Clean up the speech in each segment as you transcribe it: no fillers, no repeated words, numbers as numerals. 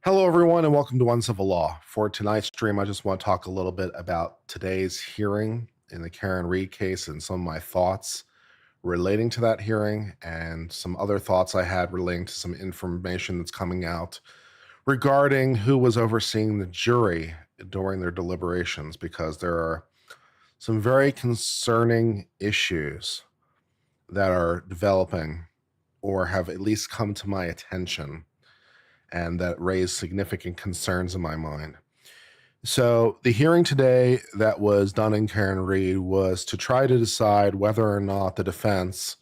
Hello, everyone, and welcome to Uncivil Law. For tonight's stream, I just want to talk a little bit about today's hearing in the Karen Reed case and some of my thoughts relating to that hearing and some other thoughts I had relating to some information that's coming out regarding who was overseeing the jury during their deliberations, because there are some very concerning issues that are developing or have at least come to my attention and that raised significant concerns in my mind. So the hearing today that was done in Karen Reed was to try to decide whether or not the defense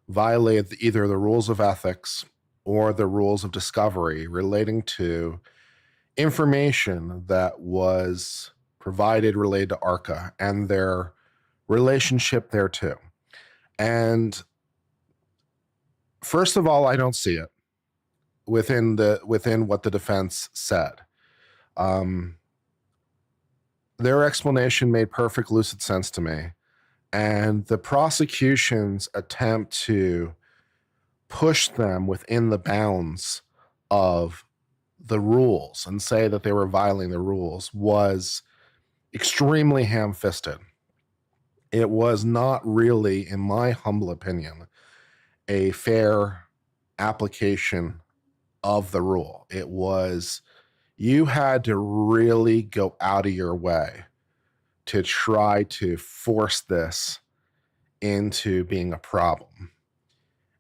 violated either the rules of ethics or the rules of discovery relating to information that was provided related to ARCA and their relationship thereto. And first of all, I don't see it within what the defense said. Their explanation made perfect lucid sense to me, and the prosecution's attempt to push them within the bounds of the rules and say that they were violating the rules was extremely ham-fisted. It was not really, in my humble opinion, a fair application of the rule. It was, you had to really go out of your way to try to force this into being a problem.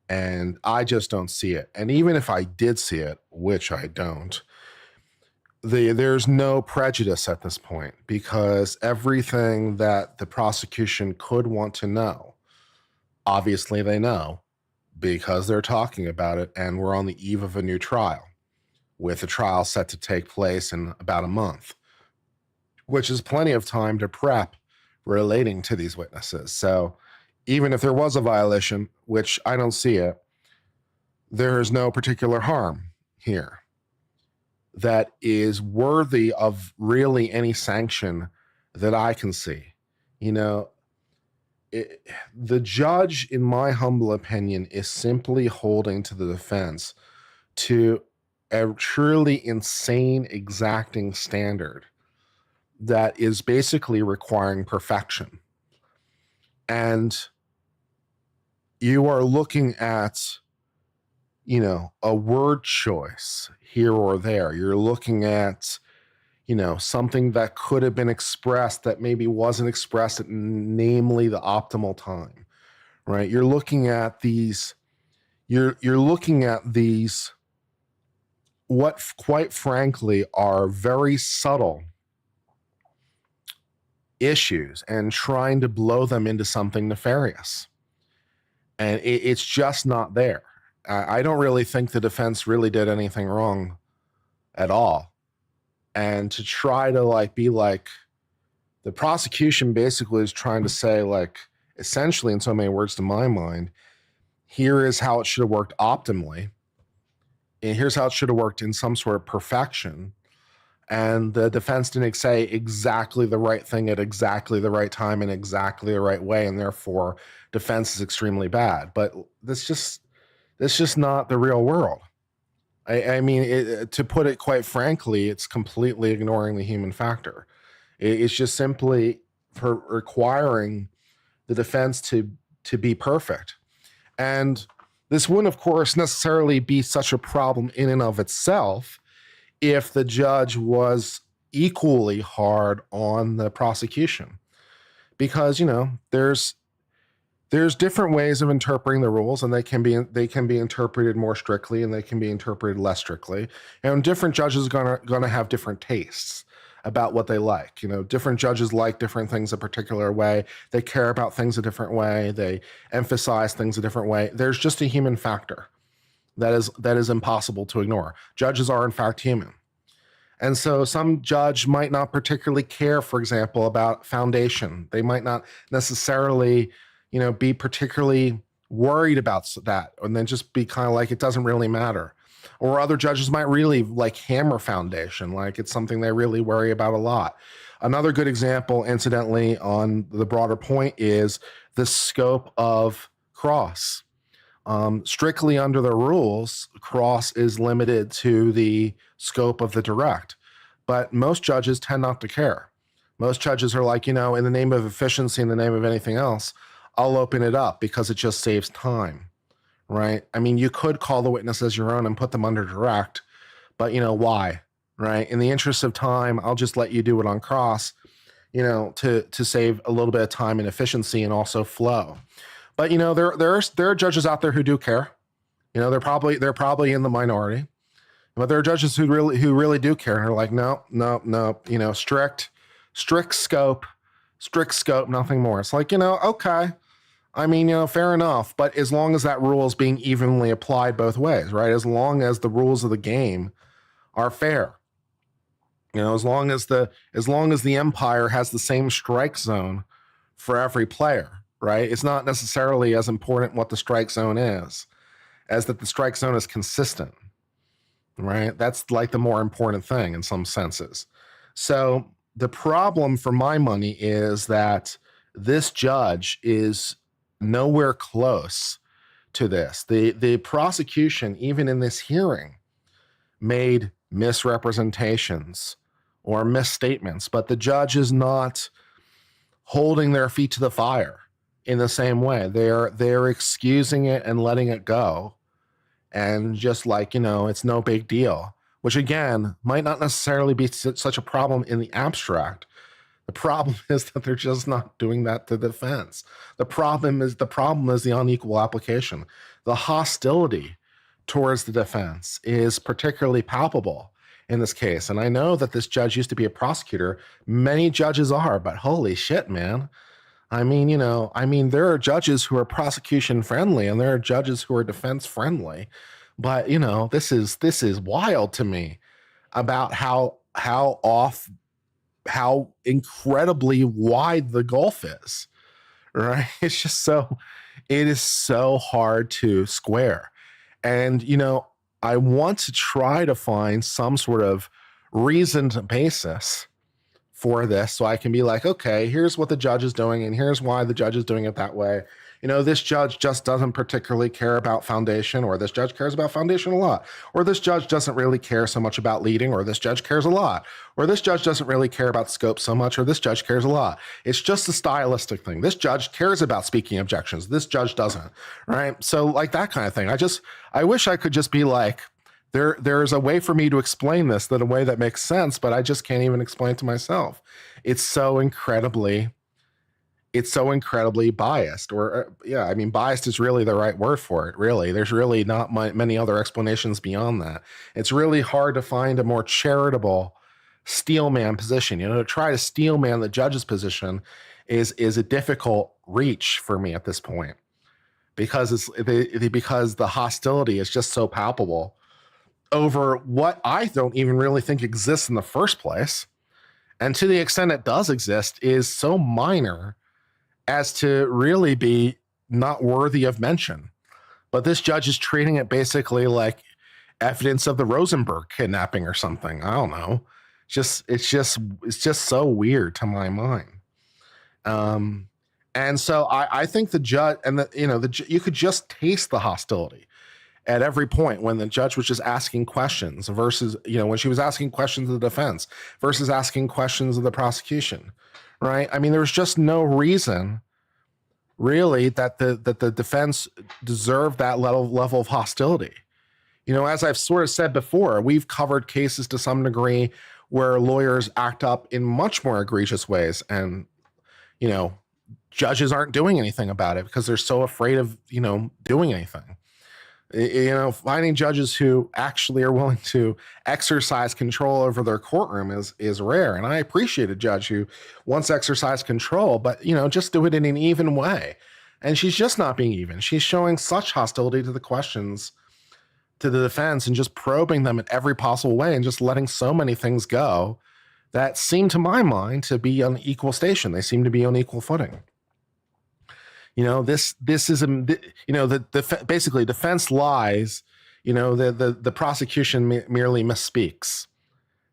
And I just don't see it. And even if I did see it, which I don't, there's no prejudice at this point, because everything that the prosecution could want to know, obviously they know, because they're talking about it, and we're on the eve of a new trial, with the trial set to take place in about a month, which is plenty of time to prep relating to these witnesses. So even if there was a violation, which I don't see it, there is no particular harm here that is worthy of really any sanction that I can see. You know, the judge, in my humble opinion, is simply holding to the defense to a truly insane, exacting standard that is basically requiring perfection. And you are looking at, a word choice here or there. You're looking at, something that could have been expressed that maybe wasn't expressed at namely the optimal time, right? You're looking at these, what quite frankly are very subtle issues and trying to blow them into something nefarious. And it's just not there. I don't really think the defense really did anything wrong at all. And to try to be like, the prosecution basically is trying to say, essentially in so many words to my mind, here is how it should have worked optimally. And here's how it should have worked in some sort of perfection. And the defense didn't say exactly the right thing at exactly the right time in exactly the right way, and therefore defense is extremely bad. But that's just not the real world. I mean, to put it quite frankly, it's completely ignoring the human factor. It's just simply requiring the defense to be perfect. And this wouldn't, of course, necessarily be such a problem in and of itself if the judge was equally hard on the prosecution. Because, there's different ways of interpreting the rules, and they can be interpreted more strictly and they can be interpreted less strictly. And different judges are gonna have different tastes about what they like. Different judges like different things a particular way. They care about things a different way. They emphasize things a different way. There's just a human factor that is impossible to ignore. Judges are in fact human. And so some judge might not particularly care, for example, about foundation. They might not necessarily, be particularly worried about that, and then just be kind of like, it doesn't really matter. Or other judges might really hammer foundation, like it's something they really worry about a lot. Another good example, incidentally, on the broader point is the scope of cross. Strictly under the rules, cross is limited to the scope of the direct. But most judges tend not to care. Most judges are like, in the name of efficiency, in the name of anything else, I'll open it up because it just saves time, right? I mean, you could call the witness as your own and put them under direct, but why, right? In the interest of time, I'll just let you do it on cross, to save a little bit of time and efficiency and also flow. But there are judges out there who do care. They're probably in the minority, but there are judges who really do care and are like, no, strict scope, nothing more. It's like, okay. I mean, fair enough, but as long as that rule is being evenly applied both ways, right? As long as the rules of the game are fair. As long as the umpire has the same strike zone for every player, right? It's not necessarily as important what the strike zone is as that the strike zone is consistent, right? That's like the more important thing in some senses. So the problem for my money is that this judge is nowhere close to this. The prosecution, even in this hearing, made misrepresentations or misstatements, but the judge is not holding their feet to the fire in the same way. They're excusing it and letting it go, and just like, it's no big deal, which again might not necessarily be such a problem in the abstract. The problem is that they're just not doing that to the defense. The problem is the unequal application. The hostility towards the defense is particularly palpable in this case. And I know that this judge used to be a prosecutor. Many judges are, but holy shit, man. I mean, there are judges who are prosecution friendly and there are judges who are defense friendly. But, this is wild to me about how incredibly wide the gulf is, right? It is so hard to square. And, I want to try to find some sort of reasoned basis for this so I can be like, okay, here's what the judge is doing and here's why the judge is doing it that way. This judge just doesn't particularly care about foundation, or this judge cares about foundation a lot, or this judge doesn't really care so much about leading, or this judge cares a lot, or this judge doesn't really care about scope so much, or this judge cares a lot. It's just a stylistic thing. This judge cares about speaking objections. This judge doesn't, right? So like that kind of thing. I wish I could just be like, there's a way for me to explain this in a way that makes sense, but I just can't even explain it to myself. It's so incredibly biased, or biased is really the right word for it. Really, there's really not many other explanations beyond that. It's really hard to find a more charitable steelman position. To try to steelman the judge's position is a difficult reach for me at this point, because because the hostility is just so palpable over what I don't even really think exists in the first place, and to the extent it does exist is so minor as to really be not worthy of mention. But this judge is treating it basically like evidence of the Rosenberg kidnapping or something. I don't know. It's just so weird to my mind. And so I think the judge and you could just taste the hostility at every point when the judge was just asking questions versus, when she was asking questions of the defense versus asking questions of the prosecution, right? I mean, there was just no reason really that the defense deserved that level of hostility. As I've sort of said before, we've covered cases to some degree where lawyers act up in much more egregious ways, and, judges aren't doing anything about it because they're so afraid of, doing anything. Finding judges who actually are willing to exercise control over their courtroom is rare. And I appreciate a judge who wants to exercise control, but, just do it in an even way. And she's just not being even. She's showing such hostility to the questions to the defense and just probing them in every possible way and just letting so many things go that seem, to my mind, to be on equal station. They seem to be on equal footing. This is basically defense lies. The prosecution merely misspeaks,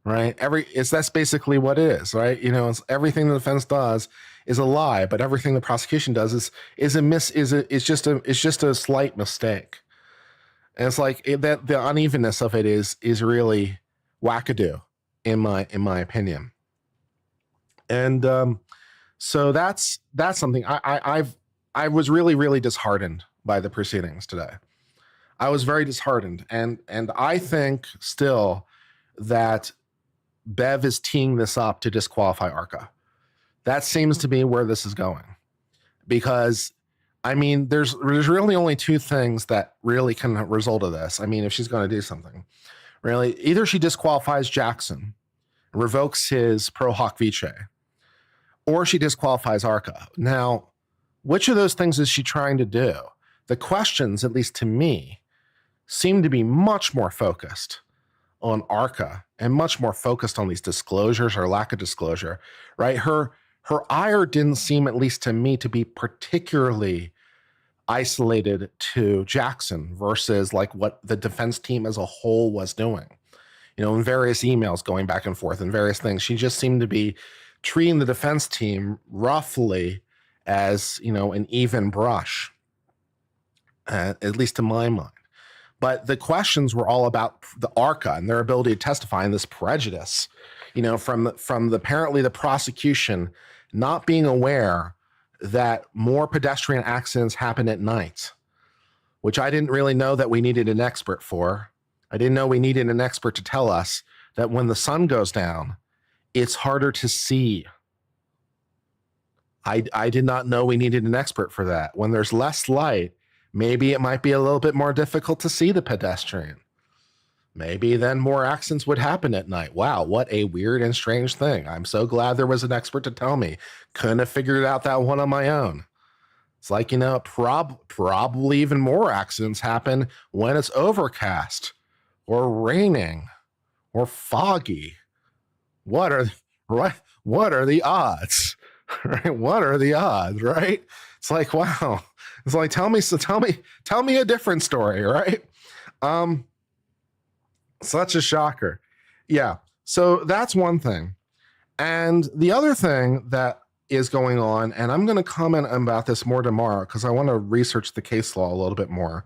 right? That's basically what it is, right? It's everything the defense does is a lie, but everything the prosecution does is just a slight mistake. And it's like that the unevenness of it is really wackadoo in my opinion. And so that's something I was really disheartened by the proceedings today. I was very disheartened, and I think still that Bev is teeing this up to disqualify Arca. That seems to be where this is going, because I mean, there's really only two things that really can result of this. I mean, if she's going to do something, really, either she disqualifies Jackson, revokes his pro hoc vice, or she disqualifies Arca. Now, which of those things is she trying to do? The questions, at least to me, seem to be much more focused on Arca and much more focused on these disclosures or lack of disclosure, right? Her ire didn't seem, at least to me, to be particularly isolated to Jackson versus like what the defense team as a whole was doing. You know, in various emails going back and forth and various things, she just seemed to be treating the defense team roughly as, you know, an even brush, at least to my mind. But the questions were all about the Arca and their ability to testify, and this prejudice, you know, from apparently the prosecution not being aware that more pedestrian accidents happen at night, which I didn't really know that we needed an expert for. I didn't know we needed an expert to tell us that when the sun goes down, it's harder to see. I did not know we needed an expert for that. When there's less light, maybe it might be a little bit more difficult to see the pedestrian. Maybe then more accidents would happen at night. Wow, what a weird and strange thing. I'm so glad there was an expert to tell me. Couldn't have figured out that one on my own. It's like, you know, probably even more accidents happen when it's overcast or raining or foggy. What are the odds? Right? What are the odds, right? It's like, wow. It's like, tell me a different story, right? Such a shocker. Yeah. So that's one thing. And the other thing that is going on, and I'm going to comment about this more tomorrow because I want to research the case law a little bit more,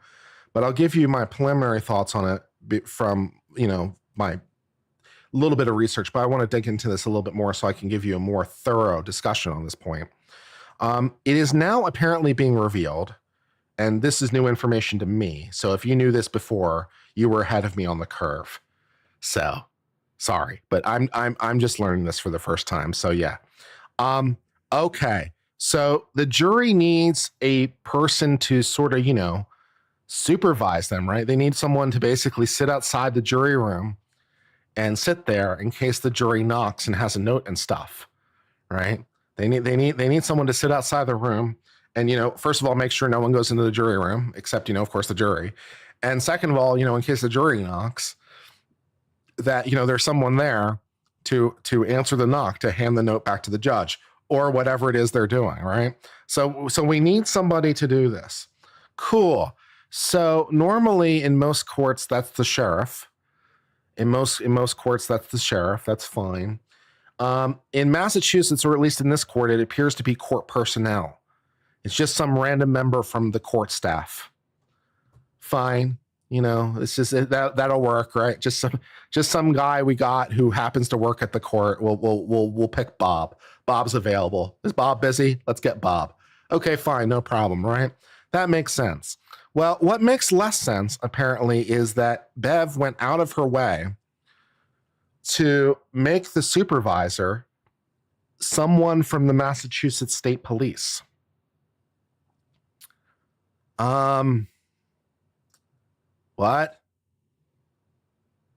but I'll give you my preliminary thoughts on it from, you know, my little bit of research, but I want to dig into this a little bit more so I can give you a more thorough discussion on this point. It is now apparently being revealed, and this is new information to me. So if you knew this before, you were ahead of me on the curve. So sorry, but I'm just learning this for the first time. So yeah. Okay. So the jury needs a person to sort of, you know, supervise them, right? They need someone to basically sit outside the jury room and sit there in case the jury knocks and has a note and stuff, right? They need someone to sit outside the room and, you know, first of all, make sure no one goes into the jury room except, you know, of course, the jury. And second of all, you know, in case the jury knocks, that, you know, there's someone there to answer the knock, to hand the note back to the judge or whatever it is they're doing, right? So we need somebody to do this. Cool. So normally in most courts, that's the sheriff. In most courts, that's the sheriff. That's fine. In Massachusetts, or at least in this court, it appears to be court personnel. It's just some random member from the court staff. Fine, you know, it's just that'll work, right? Just some guy we got who happens to work at the court. We'll pick Bob. Bob's available. Is Bob busy? Let's get Bob. Okay, fine, no problem, right? That makes sense. Well, what makes less sense, apparently, is that Bev went out of her way to make the supervisor someone from the Massachusetts State Police. What?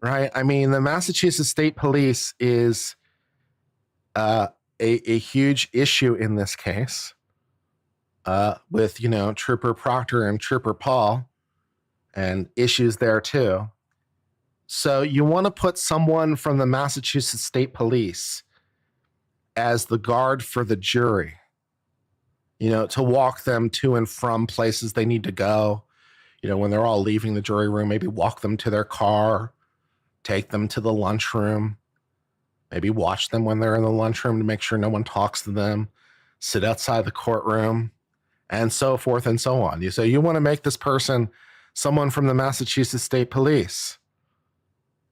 Right? I mean, the Massachusetts State Police is a huge issue in this case. With, you know, Trooper Proctor and Trooper Paul and issues there too. So you want to put someone from the Massachusetts State Police as the guard for the jury, you know, to walk them to and from places they need to go. You know, when they're all leaving the jury room, maybe walk them to their car, take them to the lunchroom, maybe watch them when they're in the lunchroom to make sure no one talks to them. sit outside the courtroom, and so forth and so on. You say you want to make this person someone from the Massachusetts State Police.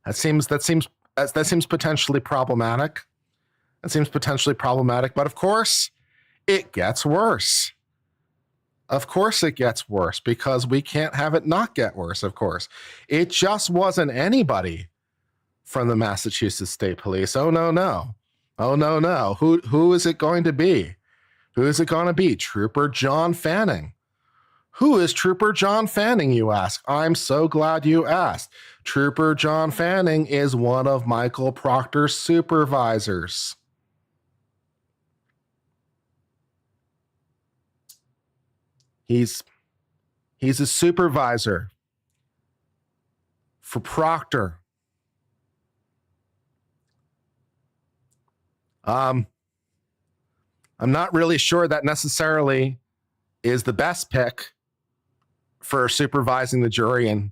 That seems potentially problematic. That seems potentially problematic, but of course, it gets worse. Of course it gets worse, because we can't have it not get worse, of course. It just wasn't anybody from the Massachusetts State Police. Oh, no. Oh, no. Who is it going to be? Who is it going to be? Trooper John Fanning. Who is Trooper John Fanning, you ask? I'm so glad you asked. Trooper John Fanning is one of Michael Proctor's supervisors. He's a supervisor for Proctor. I'm not really sure that necessarily is the best pick for supervising the jury and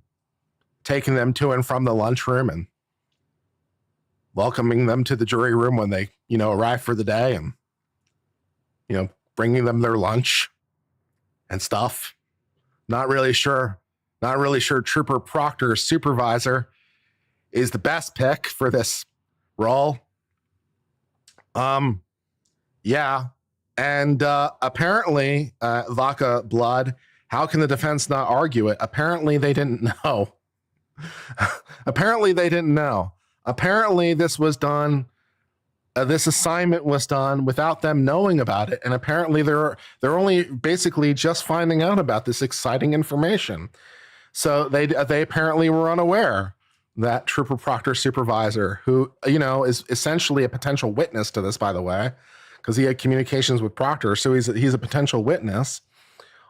taking them to and from the lunchroom and welcoming them to the jury room when they, arrive for the day, and, bringing them their lunch and stuff. Not really sure Trooper Proctor's supervisor is the best pick for this role. Yeah. And apparently, Vaca Blood, how can the defense not argue it? Apparently they didn't know. Apparently this was done. This assignment was done without them knowing about it, and apparently they're only basically just finding out about this exciting information. So they apparently were unaware that Trooper Proctor's supervisor, who is essentially a potential witness to this, by the way, because he had communications with Proctor, so he's a potential witness,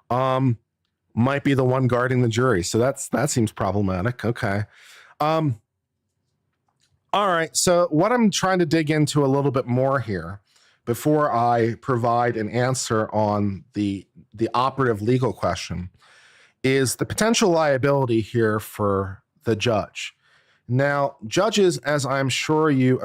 might be the one guarding the jury. So that seems problematic. Okay. All right, so what I'm trying to dig into a little bit more here before I provide an answer on the operative legal question is the potential liability here for the judge. Now, judges, as I'm sure you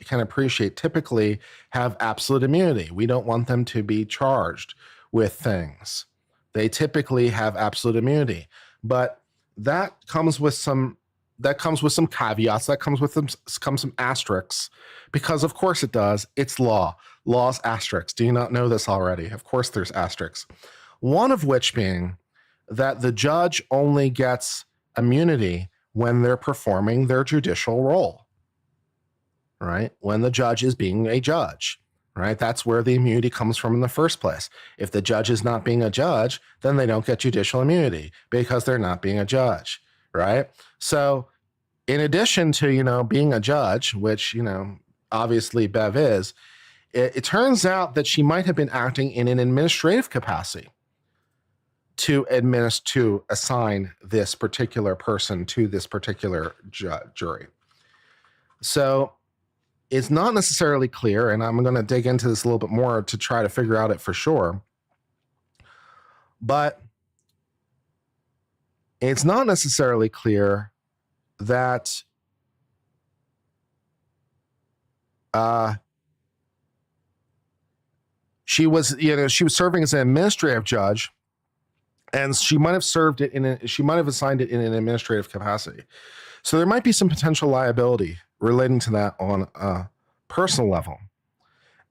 can appreciate, typically have absolute immunity. We don't want them to be charged with things. They typically have absolute immunity, but that comes with some caveats, that comes with some asterisks, because of course it does. It's law. Law's asterisks. Do you not know this already? Of course there's asterisks. One of which being that the judge only gets immunity when they're performing their judicial role, right? When the judge is being a judge, right? That's where the immunity comes from in the first place. If the judge is not being a judge, then they don't get judicial immunity because they're not being a judge. Right. So in addition to, being a judge, which, obviously Bev is, it turns out that she might have been acting in an administrative capacity to assign this particular person to this particular jury. So it's not necessarily clear, and I'm going to dig into this a little bit more to try to figure out it for sure. But it's not necessarily clear that she was serving as an administrative judge, and she might have assigned it in an administrative capacity. So there might be some potential liability relating to that on a personal level.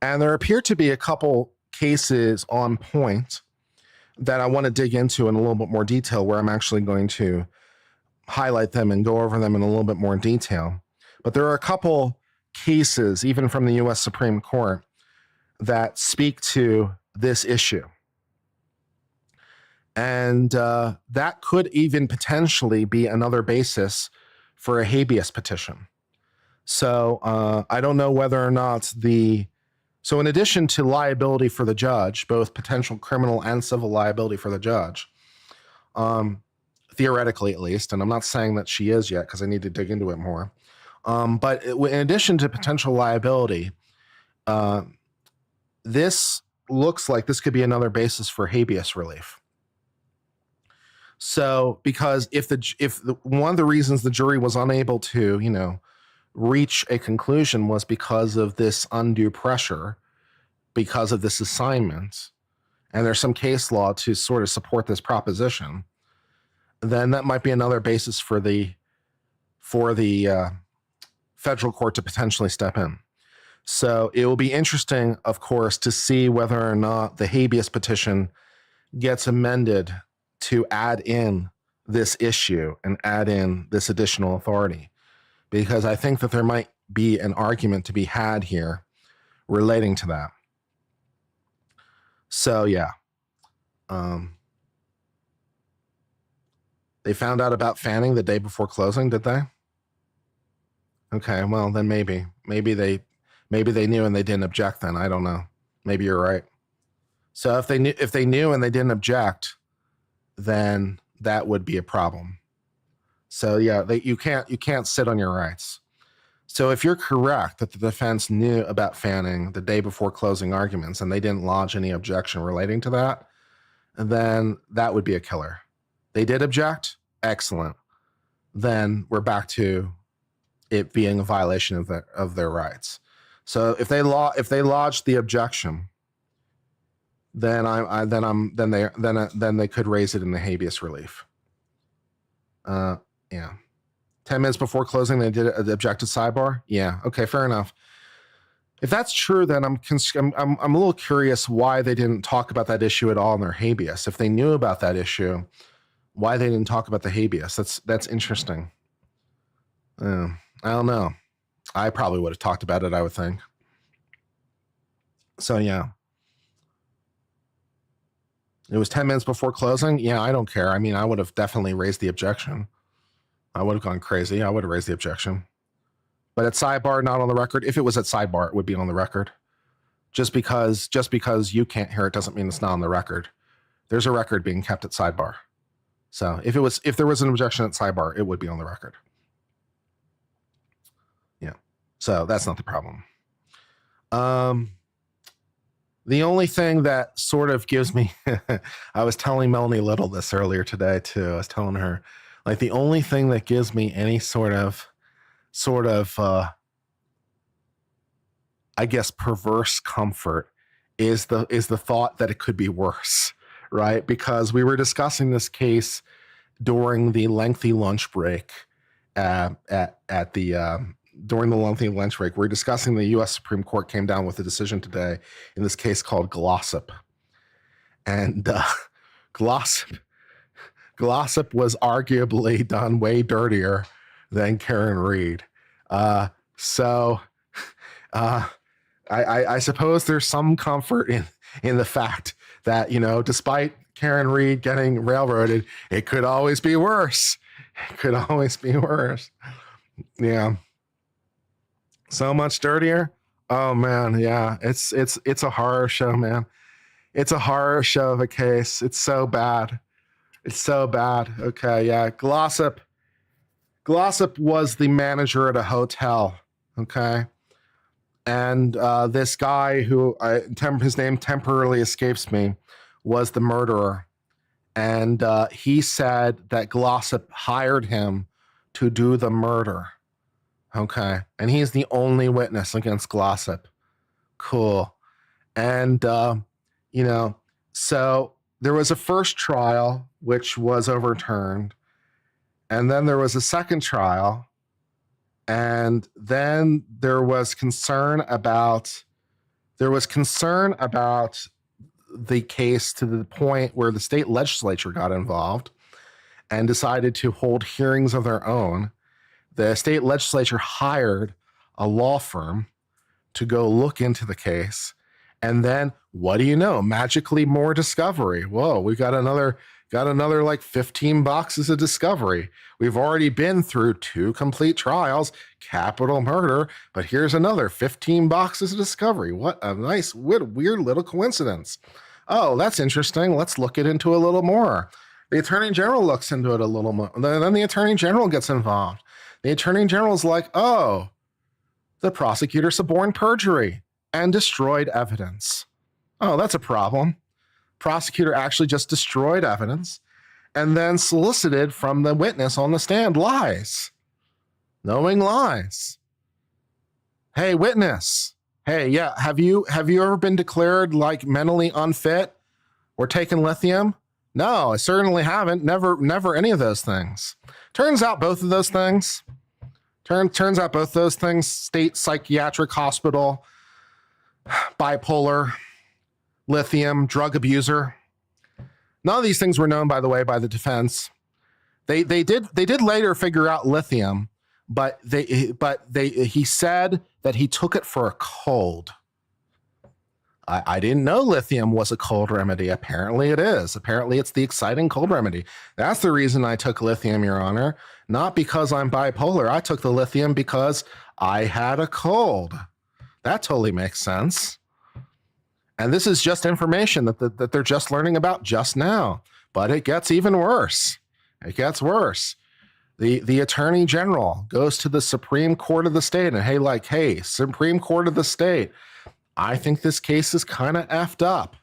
And there appear to be a couple cases on point that I want to dig into in a little bit more detail, where I'm actually going to highlight them and go over them in a little bit more detail. But there are a couple cases, even from the U.S. Supreme Court, that speak to this issue. And that could even potentially be another basis for a habeas petition. So I don't know whether or not so in addition to liability for the judge, both potential criminal and civil liability for the judge, theoretically at least, and I'm not saying that she is yet because I need to dig into it more, but in addition to potential liability, this looks like this could be another basis for habeas relief. So because if one of the reasons the jury was unable to, reach a conclusion was because of this undue pressure because of this assignment, and there's some case law to sort of support this proposition, then that might be another basis for the federal court to potentially step in. So it will be interesting, of course, to see whether or not the habeas petition gets amended to add in this issue and add in this additional authority, because I think that there might be an argument to be had here relating to that. So yeah, they found out about Fanning the day before closing, did they? Okay, well then maybe they knew and they didn't object. Then I don't know. Maybe you're right. So if they knew and they didn't object, then that would be a problem. So yeah, you can't sit on your rights. So if you're correct that the defense knew about Fanning the day before closing arguments and they didn't lodge any objection relating to that, then that would be a killer. They did object, excellent. Then we're back to it being a violation of their rights. So if they lodged the objection, then they could raise it in the habeas relief. Yeah. 10 minutes before closing, they did an objected sidebar. Yeah. Okay. Fair enough. If that's true, then I'm a little curious why they didn't talk about that issue at all in their habeas. If they knew about that issue, why they didn't talk about the habeas? That's interesting. I don't know. I probably would have talked about it, I would think. So yeah. It was 10 minutes before closing. Yeah, I don't care. I mean, I would have definitely raised the objection. I would have gone crazy. I would have raised the objection. But at sidebar, not on the record. If it was at sidebar, it would be on the record. Just because you can't hear it doesn't mean it's not on the record. There's a record being kept at sidebar. So if there was an objection at sidebar, it would be on the record. Yeah. So that's not the problem. The only thing that sort of gives me, I was telling Melanie Little this earlier today too. I was telling her, like, the only thing that gives me any sort of, I guess, perverse comfort is the thought that it could be worse, right? Because we were discussing this case during the lengthy lunch break during the lengthy lunch break. We're discussing the U.S. Supreme Court came down with a decision today in this case called Glossop. And Glossop was arguably done way dirtier than Karen Reed. I suppose there's some comfort in the fact that, despite Karen Reed getting railroaded, it could always be worse. It could always be worse. Yeah. So much dirtier. Oh man, yeah. It's a horror show, man. It's a horror show of a case. It's so bad. It's so bad. Okay, yeah. Glossop was the manager at a hotel. Okay. And this guy who his name temporarily escapes me was the murderer. And he said that Glossop hired him to do the murder. Okay. And he's the only witness against Glossop. Cool. And, so there was a first trial, which was overturned. And then there was a second trial. And then there was concern about the case to the point where the state legislature got involved and decided to hold hearings of their own. The state legislature hired a law firm to go look into the case. And then, what do you know? Magically more discovery. Whoa, we got another like 15 boxes of discovery. We've already been through 2 complete trials, capital murder, but here's another 15 boxes of discovery. What a nice, weird little coincidence. Oh, that's interesting. Let's look it into a little more. The Attorney General looks into it a little more. Then the Attorney General gets involved. The Attorney General's like, oh, the prosecutor suborned perjury and destroyed evidence. Oh, that's a problem. Prosecutor actually just destroyed evidence and then solicited from the witness on the stand lies. Knowing lies. Hey, witness, Hey, yeah, have you ever been declared like mentally unfit or taken lithium? No, I certainly haven't. Never any of those things. Turns out both of those things. Turns out both those things, state psychiatric hospital, bipolar, lithium, drug abuser. None of these things were known, by the way, by the defense. They did later figure out lithium, but he said that he took it for a cold. I didn't know lithium was a cold remedy. Apparently it is. Apparently it's the exciting cold remedy. That's the reason I took lithium, Your Honor. Not because I'm bipolar. I took the lithium because I had a cold. That totally makes sense. And this is just information that they're just learning about just now. But it gets even worse. It gets worse. The attorney general goes to the Supreme Court of the state and hey, Supreme Court of the state, I think this case is kind of effed up.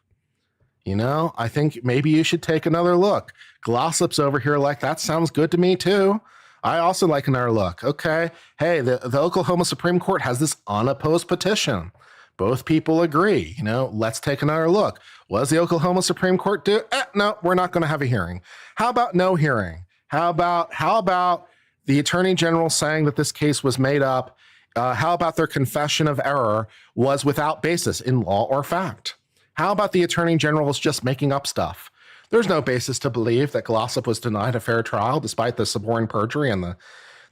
I think maybe you should take another look. Glossop's over here like, that sounds good to me too. I also like another look. Okay. Hey, the Oklahoma Supreme Court has this unopposed petition. Both people agree, let's take another look. What does the Oklahoma Supreme Court do? No, we're not going to have a hearing. How about no hearing? How about the attorney general saying that this case was made up? How about their confession of error was without basis in law or fact? How about the attorney general is just making up stuff? There's no basis to believe that Glossop was denied a fair trial despite the suborn perjury and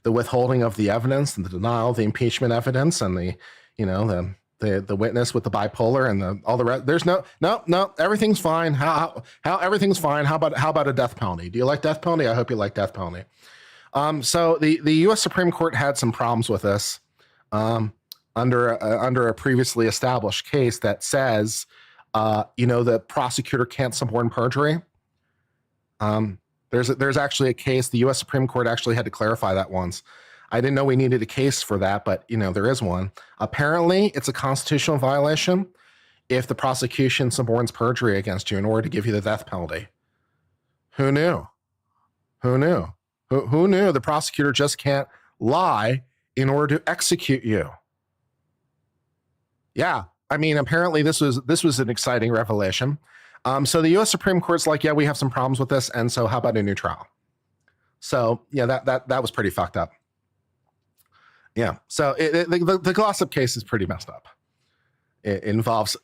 the withholding of the evidence and the denial of the impeachment evidence and the witness with the bipolar and all the rest. There's no, everything's fine. How everything's fine. How about a death penalty? Do you like death penalty? I hope you like death penalty. So the U.S. Supreme Court had some problems with this. Under a previously established case that says, the prosecutor can't suborn perjury. There's actually a case. The U.S. Supreme Court actually had to clarify that once. I didn't know we needed a case for that, but there is one. Apparently, it's a constitutional violation if the prosecution suborns perjury against you in order to give you the death penalty. Who knew? Who knew the prosecutor just can't lie in order to execute you? Yeah, apparently this was an exciting revelation. So the U.S. Supreme Court's like, yeah, we have some problems with this, and so how about a new trial? So yeah, that was pretty fucked up. Yeah, so the Glossop case is pretty messed up. It involves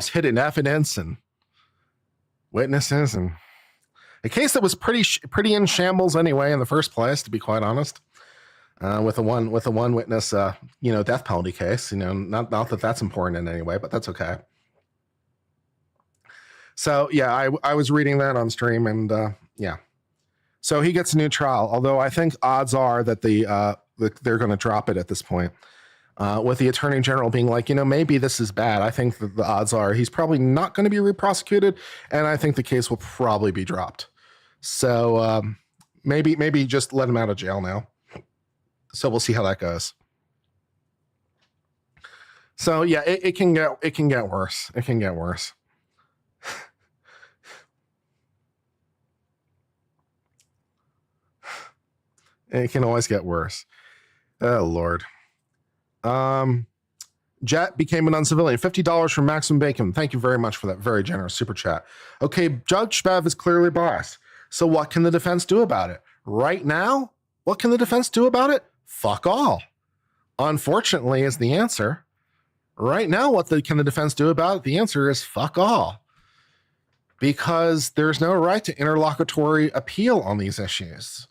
hidden evidence and witnesses, and a case that was pretty in shambles anyway in the first place, to be quite honest. With a one witness, death penalty case. Not that that's important in any way, but that's okay. So yeah, I was reading that on stream, and yeah. So he gets a new trial, although I think odds are that they're going to drop it at this point. With the attorney general being like, maybe this is bad. I think that the odds are he's probably not going to be re-prosecuted, and I think the case will probably be dropped. So maybe just let him out of jail now. So we'll see how that goes. So yeah, it can get worse. It can get worse. It can always get worse. Oh Lord. Jet became an uncivilian. $50 from Maximum Bacon. Thank you very much for that very generous super chat. Okay, Judge Bev is clearly biased. So what can the defense do about it? Right now, what can the defense do about it? Fuck all. Unfortunately, is the answer. Right now, what can the defense do about it? The answer is fuck all. Because there's no right to interlocutory appeal on these issues.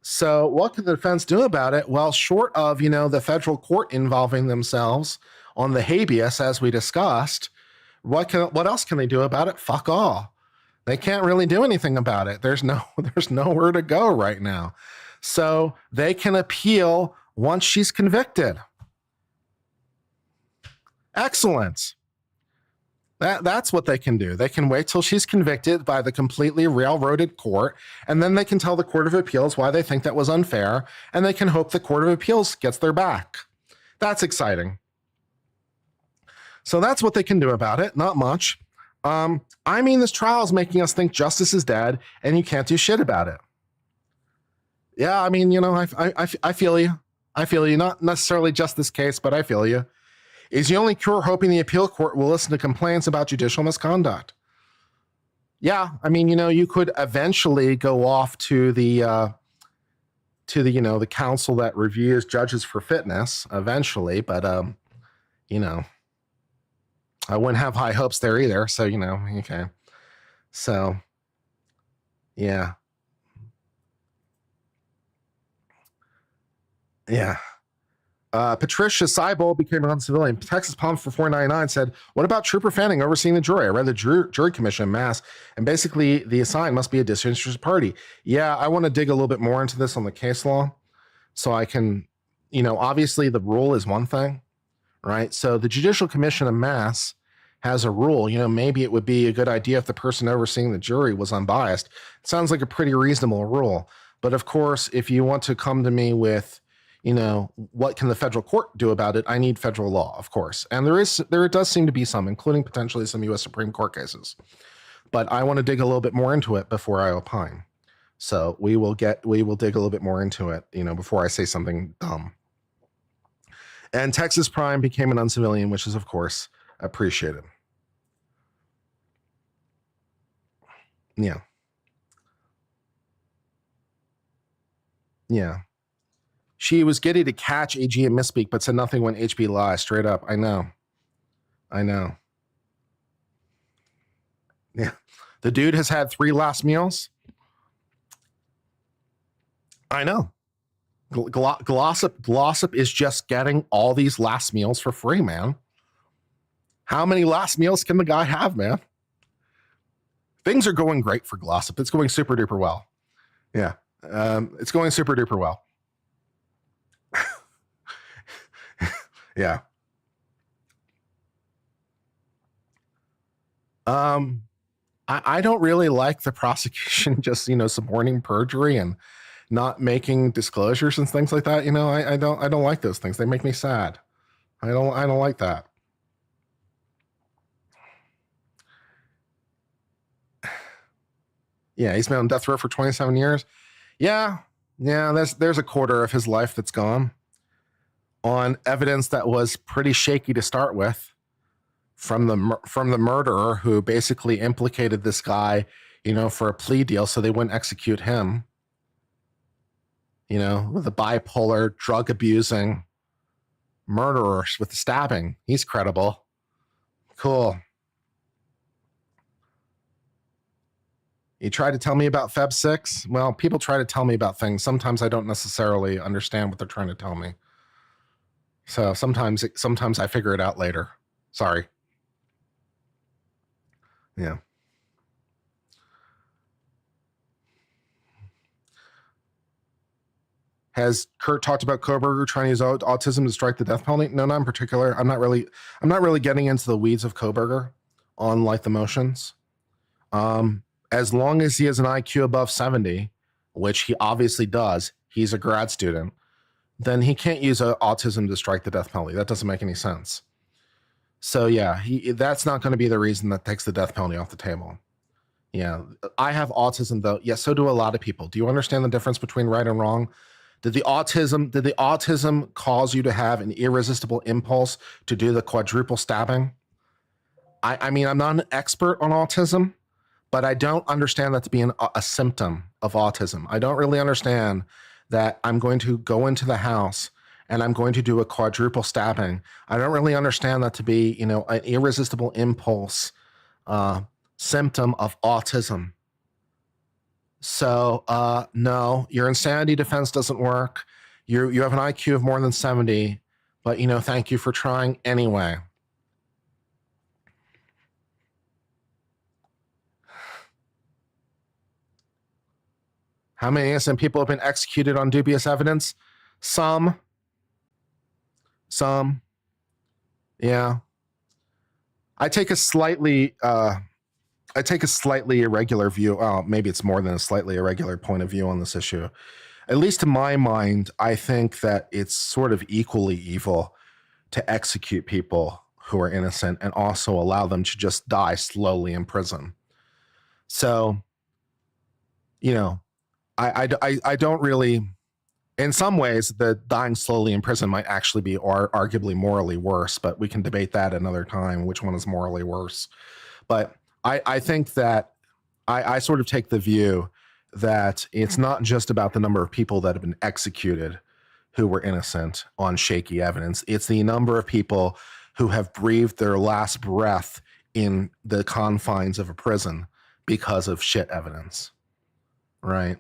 So what can the defense do about it? Well, short of, the federal court involving themselves on the habeas, as we discussed, what else can they do about it? Fuck all. They can't really do anything about it. There's nowhere to go right now. So they can appeal once she's convicted. Excellent. That's what they can do. They can wait till she's convicted by the completely railroaded court, and then they can tell the Court of Appeals why they think that was unfair, and they can hope the Court of Appeals gets their back. That's exciting. So that's what they can do about it. Not much. This trial is making us think justice is dead, and you can't do shit about it. Yeah, I feel you. I feel you. Not necessarily just this case, but I feel you. Is the only cure hoping the appeal court will listen to complaints about judicial misconduct? Yeah, I mean, you could eventually go off to the the council that reviews judges for fitness eventually, but you know, I wouldn't have high hopes there either. So okay. So yeah, yeah. Patricia Seibel became an civilian. Texas Palm for 499 said, "What about Trooper Fanning overseeing the jury? I read the jury commission in mass, and basically the assigned must be a disinterested party." Yeah, I want to dig a little bit more into this on the case law, so I can, obviously the rule is one thing, right? So the Judicial Commission in mass has a rule. Maybe it would be a good idea if the person overseeing the jury was unbiased. It sounds like a pretty reasonable rule, but of course, if you want to come to me with what can the federal court do about it? I need federal law, of course. And there does seem to be some, including potentially some U.S. Supreme Court cases. But I want to dig a little bit more into it before I opine. So we will dig a little bit more into it, before I say something dumb. And Texas Prime became an uncivilian, which is, of course, appreciated. Yeah. Yeah. She was giddy to catch AG and misspeak, but said nothing when HB lies. Straight up. I know. Yeah. The dude has had 3 last meals. I know. Glossop is just getting all these last meals for free, man. How many last meals can the guy have, man? Things are going great for Glossop. It's going super duper well. Yeah. It's going super duper well. Yeah. I don't really like the prosecution just, supporting perjury and not making disclosures and things like that. I don't like those things. They make me sad. I don't like that. Yeah, he's been on death row for 27 years. Yeah. There's a quarter of his life that's gone on evidence that was pretty shaky to start with from the murderer who basically implicated this guy, for a plea deal so they wouldn't execute him. With a bipolar, drug abusing murderer with the stabbing. He's credible. Cool. You try to tell me about Feb 6? Well, people try to tell me about things. Sometimes I don't necessarily understand what they're trying to tell me. So sometimes I figure it out later. Sorry. Yeah. Has Kurt talked about Koberger trying to use autism to strike the death penalty? No, not in particular. I'm not really getting into the weeds of Koberger on like the motions. As long as he has an IQ above 70, which he obviously does, he's a grad student, then he can't use autism to strike the death penalty. That doesn't make any sense. So yeah, that's not going to be the reason that takes the death penalty off the table. Yeah, I have autism though. Yes, so do a lot of people. Do you understand the difference between right and wrong? Did the autism cause you to have an irresistible impulse to do the quadruple stabbing? I mean, I'm not an expert on autism, but I don't understand that to be a symptom of autism. I don't really understand that I'm going to go into the house and I'm going to do a quadruple stabbing. I don't really understand that to be, an irresistible impulse symptom of autism. So no, your insanity defense doesn't work. You have an IQ of more than 70, but thank you for trying anyway. How many innocent people have been executed on dubious evidence? Some. Yeah. I take a slightly irregular view. Oh, maybe it's more than a slightly irregular point of view on this issue. At least to my mind, I think that it's sort of equally evil to execute people who are innocent and also allow them to just die slowly in prison. So, I don't really, In some ways, the dying slowly in prison might actually be arguably morally worse, but we can debate that another time, which one is morally worse. But I think that I sort of take the view that it's not just about the number of people that have been executed who were innocent on shaky evidence. It's the number of people who have breathed their last breath in the confines of a prison because of shit evidence, right?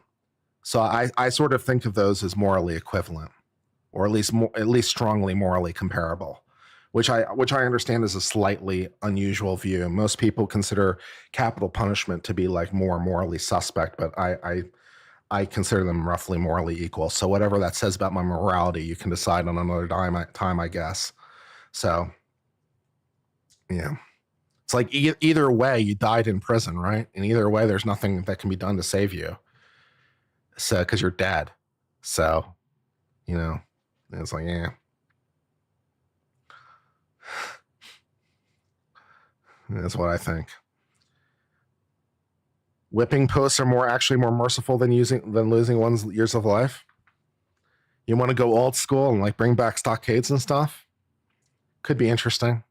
So I sort of think of those as morally equivalent, or at least strongly morally comparable, which I understand is a slightly unusual view. Most people consider capital punishment to be like more morally suspect, but I consider them roughly morally equal. So whatever that says about my morality, you can decide on another time, I guess. So yeah, it's like either way, you died in prison, right? And either way, there's nothing that can be done to save you. So because you're dead. So it's like, yeah. That's what I think. Whipping posts are actually more merciful than losing one's years of life. You want to go old school and like bring back stockades and stuff? Could be interesting.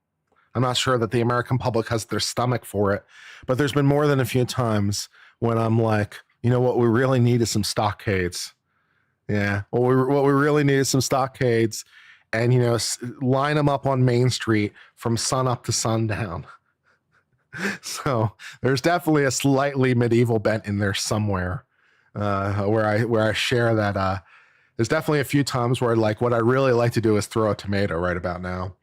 I'm not sure that the American public has their stomach for it, but there's been more than a few times when I'm like, what we really need is some stockades. Yeah, what we really need is some stockades, and line them up on Main Street from sun up to sundown. So there's definitely a slightly medieval bent in there somewhere, where I share that. There's definitely a few times where like what I really like to do is throw a tomato right about now.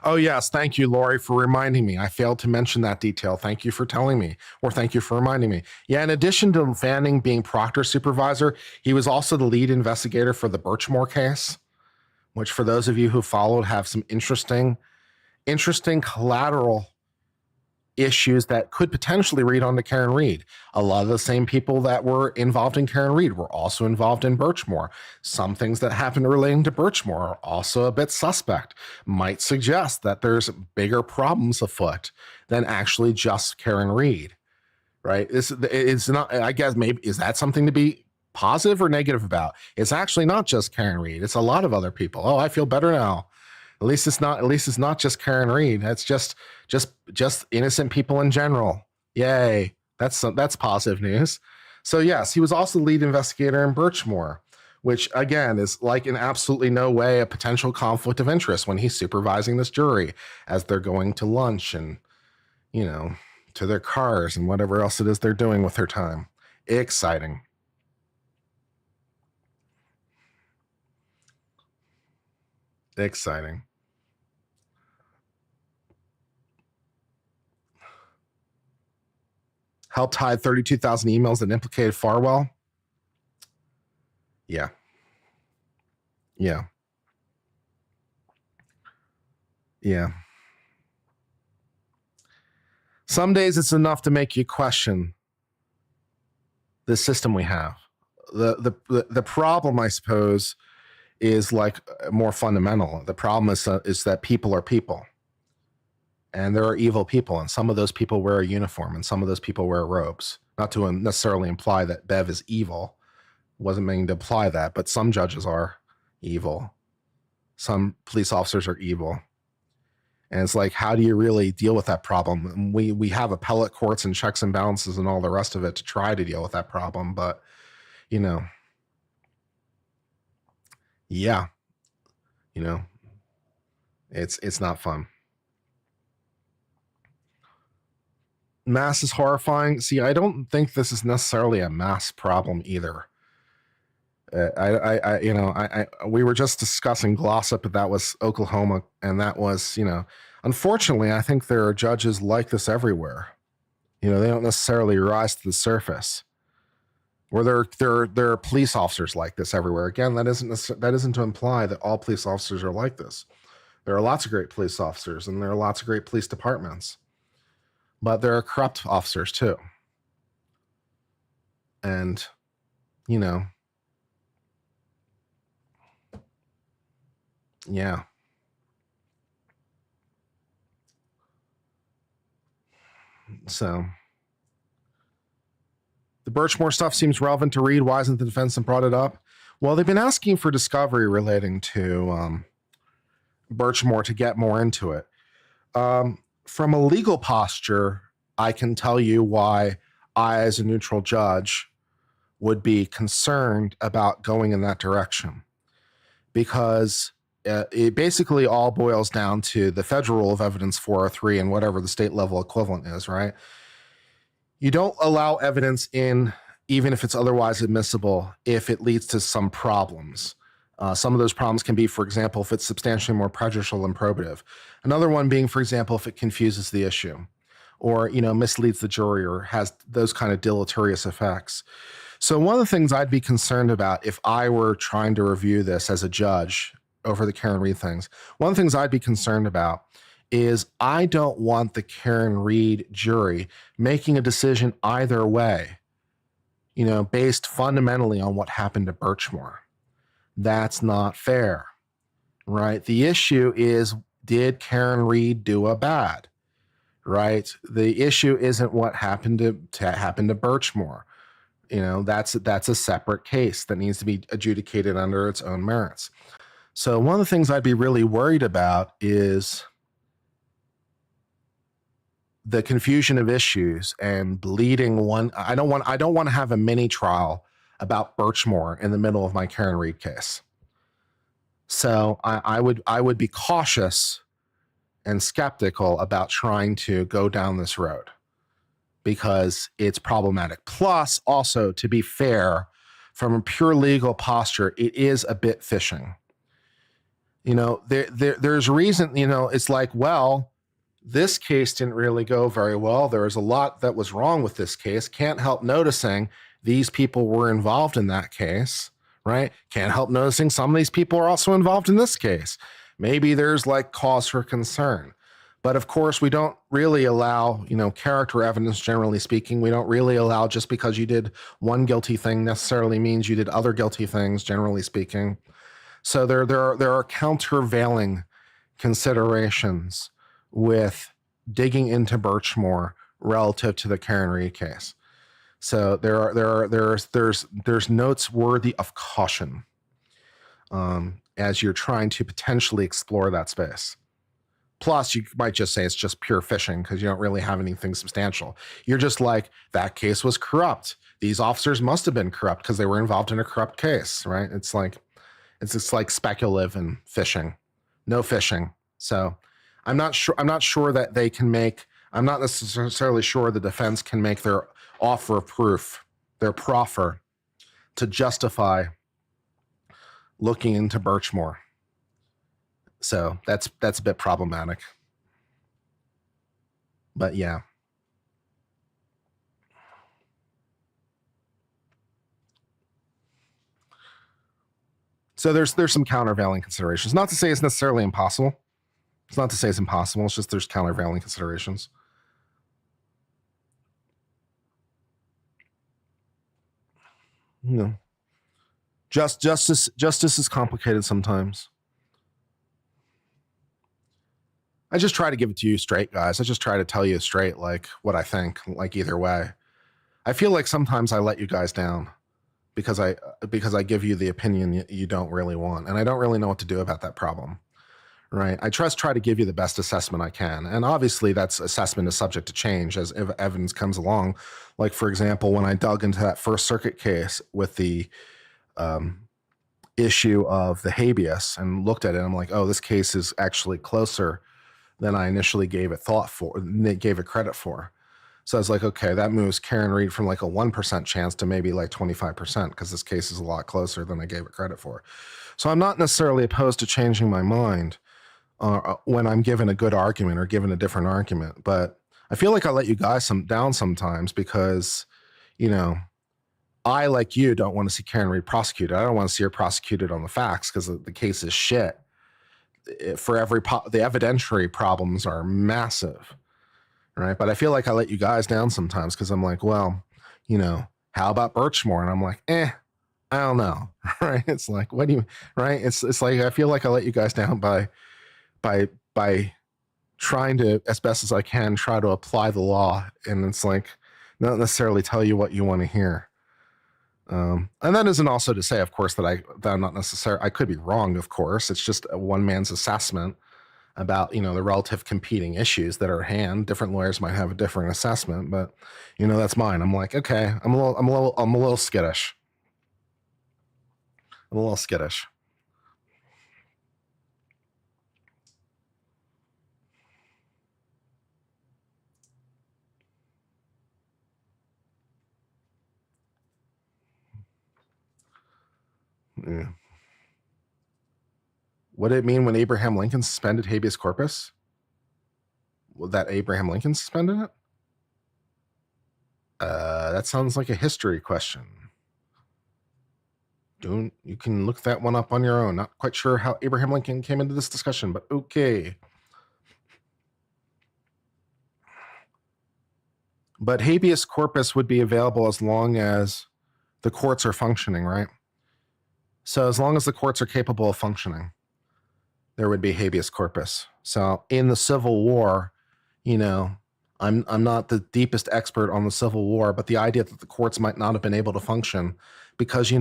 Oh yes, thank you, Lori, for reminding me. I failed to mention that detail. Thank you for telling me, or thank you for reminding me. Yeah, in addition to Fanning being Proctor's supervisor, he was also the lead investigator for the Birchmore case, which for those of you who followed have some interesting collateral issues that could potentially read on to Karen Read. A lot of the same people that were involved in Karen Read were also involved in Birchmore. Some things that happened relating to Birchmore are also a bit suspect, might suggest that there's bigger problems afoot than actually just Karen Read, right? It's not, I guess, maybe, is that something to be positive or negative about? It's actually not just Karen Read. It's a lot of other people. Oh, I feel better now. At least it's not just Karen Read. That's just innocent people in general. Yay. That's positive news. So yes, he was also the lead investigator in Birchmore, which again is like in absolutely no way a potential conflict of interest when he's supervising this jury as they're going to lunch and, to their cars and whatever else it is they're doing with their time. Exciting. Exciting. Helped hide 32,000 emails that implicated Farwell. Yeah. Yeah. Yeah. Some days it's enough to make you question the system we have. The problem, I suppose, is like more fundamental. The problem is that people are people, and there are evil people, and some of those people wear a uniform, and some of those people wear robes. Not to necessarily imply that Bev is evil. Wasn't meaning to imply that, but some judges are evil. Some police officers are evil. And it's like, how do you really deal with that problem? We have appellate courts and checks and balances and all the rest of it to try to deal with that problem, but yeah, it's not fun. Mass is horrifying. See, I don't think this is necessarily a mass problem either. We were just discussing Glossop, but that was Oklahoma, and that was, unfortunately, I think there are judges like this everywhere. They don't necessarily rise to the surface. Where there are police officers like this everywhere. Again, that isn't to imply that all police officers are like this. There are lots of great police officers, and there are lots of great police departments, but there are corrupt officers too. And yeah. So Birchmore stuff seems relevant to read. Why hasn't the defense brought it up? Well, they've been asking for discovery relating to Birchmore to get more into it. From a legal posture, I can tell you why I, as a neutral judge, would be concerned about going in that direction. Because it basically all boils down to the federal rule of evidence 403 and whatever the state level equivalent is, right? You don't allow evidence in, even if it's otherwise admissible, if it leads to some problems. Some of those problems can be, for example, if it's substantially more prejudicial than probative. Another one being, for example, if it confuses the issue or, misleads the jury or has those kind of deleterious effects. So one of the things I'd be concerned about if I were trying to review this as a judge over the Karen Reed things, one of the things I'd be concerned about is I don't want the Karen Reed jury making a decision either way, based fundamentally on what happened to Birchmore. That's not fair, right? The issue is, did Karen Reed do a bad, right? The issue isn't what happened to Birchmore. That's a separate case that needs to be adjudicated under its own merits. So one of the things I'd be really worried about is the confusion of issues and bleeding one. I don't want to have a mini trial about Birchmore in the middle of my Karen Reed case. So I would be cautious and skeptical about trying to go down this road because it's problematic. Plus, also, to be fair, from a pure legal posture, it is a bit fishing. There's reason, it's like, well, this case didn't really go very well. There was a lot that was wrong with this case. Can't help noticing these people were involved in that case, right? Can't help noticing some of these people are also involved in this case. Maybe there's cause for concern. But of course, we don't really allow, character evidence, generally speaking. We don't really allow just because you did one guilty thing necessarily means you did other guilty things, generally speaking. So there are countervailing considerations with digging into Birchmore relative to the Karen Reed case. So there's notes worthy of caution as you're trying to potentially explore that space. Plus, you might just say it's just pure fishing because you don't really have anything substantial. You're just like, that case was corrupt. These officers must have been corrupt because they were involved in a corrupt case, right? It's just like speculative and fishing, no fishing. So I'm not sure that they can make, I'm not necessarily sure the defense can make their offer of proof, their proffer, to justify looking into Birchmore. So that's a bit problematic. But yeah. So there's some countervailing considerations. Not to say it's necessarily impossible. It's not to say it's impossible. It's just there's countervailing considerations. Justice is complicated sometimes. I just try to give it to you straight, guys. I just try to tell you straight, what I think, either way. I feel like sometimes I let you guys down because I give you the opinion you don't really want, and I don't really know what to do about that problem, right? I try to give you the best assessment I can, and obviously that's assessment is subject to change as evidence comes along. Like, for example, when I dug into that First Circuit case with the issue of the habeas and looked at it, I'm like, oh, this case is actually closer than I initially gave it credit for. So I was like, okay, that moves Karen Reed from a 1% chance to maybe 25% because this case is a lot closer than I gave it credit for. So I'm not necessarily opposed to changing my mind when I'm given a good argument or given a different argument. But I feel like I let you guys down sometimes because, I, like you, don't want to see Karen Reed prosecuted. I don't want to see her prosecuted on the facts because the case is shit. For the evidentiary problems are massive, right? But I feel like I let you guys down sometimes because I'm like, well, how about Birchmore? And I'm like, I don't know, right? It's like, what do you, right? It's like I feel like I let you guys down by trying to, as best as I can, try to apply the law, and it's like not necessarily tell you what you want to hear. And that isn't also to say, of course, that I'm not necessarily, I could be wrong, of course. It's just a one man's assessment about, the relative competing issues that are at hand. Different lawyers might have a different assessment, but that's mine. I'm like, okay, I'm a little skittish. I'm a little skittish. Yeah. What did it mean when Abraham Lincoln suspended habeas corpus? Well, that Abraham Lincoln suspended it? That sounds like a history question. You can look that one up on your own. Not quite sure how Abraham Lincoln came into this discussion, but okay. But habeas corpus would be available as long as the courts are functioning, right? So as long as the courts are capable of functioning, there would be habeas corpus. So in the Civil War, I'm not the deepest expert on the Civil War, but the idea that the courts might not have been able to function because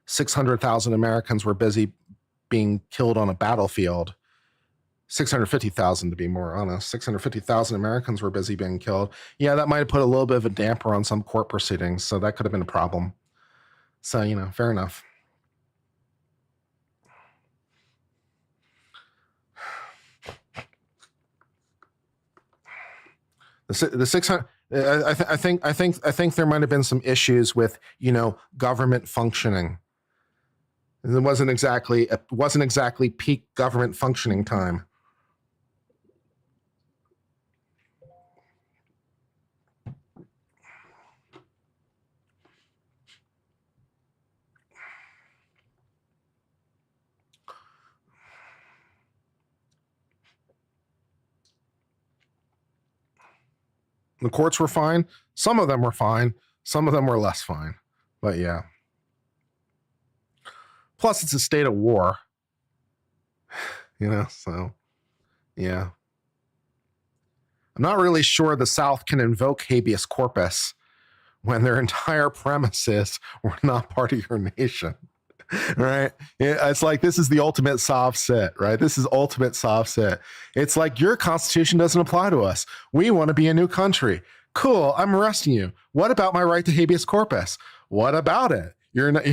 600,000 Americans were busy being killed on a battlefield. 650,000 to be more honest. 650,000 Americans were busy being killed. Yeah, that might have put a little bit of a damper on some court proceedings, so that could have been a problem. So, fair enough. The 600. I think there might have been some issues with government functioning. It wasn't exactly peak government functioning time. The courts were fine. Some of them were fine. Some of them were less fine. But yeah. Plus, it's a state of war. So yeah. I'm not really sure the South can invoke habeas corpus when their entire premise is we're not part of your nation. Right? It's like this is the ultimate soft sit, right? This is ultimate soft sit. It's like your constitution doesn't apply to us. We want to be a new country. Cool, I'm arresting you. What about my right to habeas corpus? What about it? You're not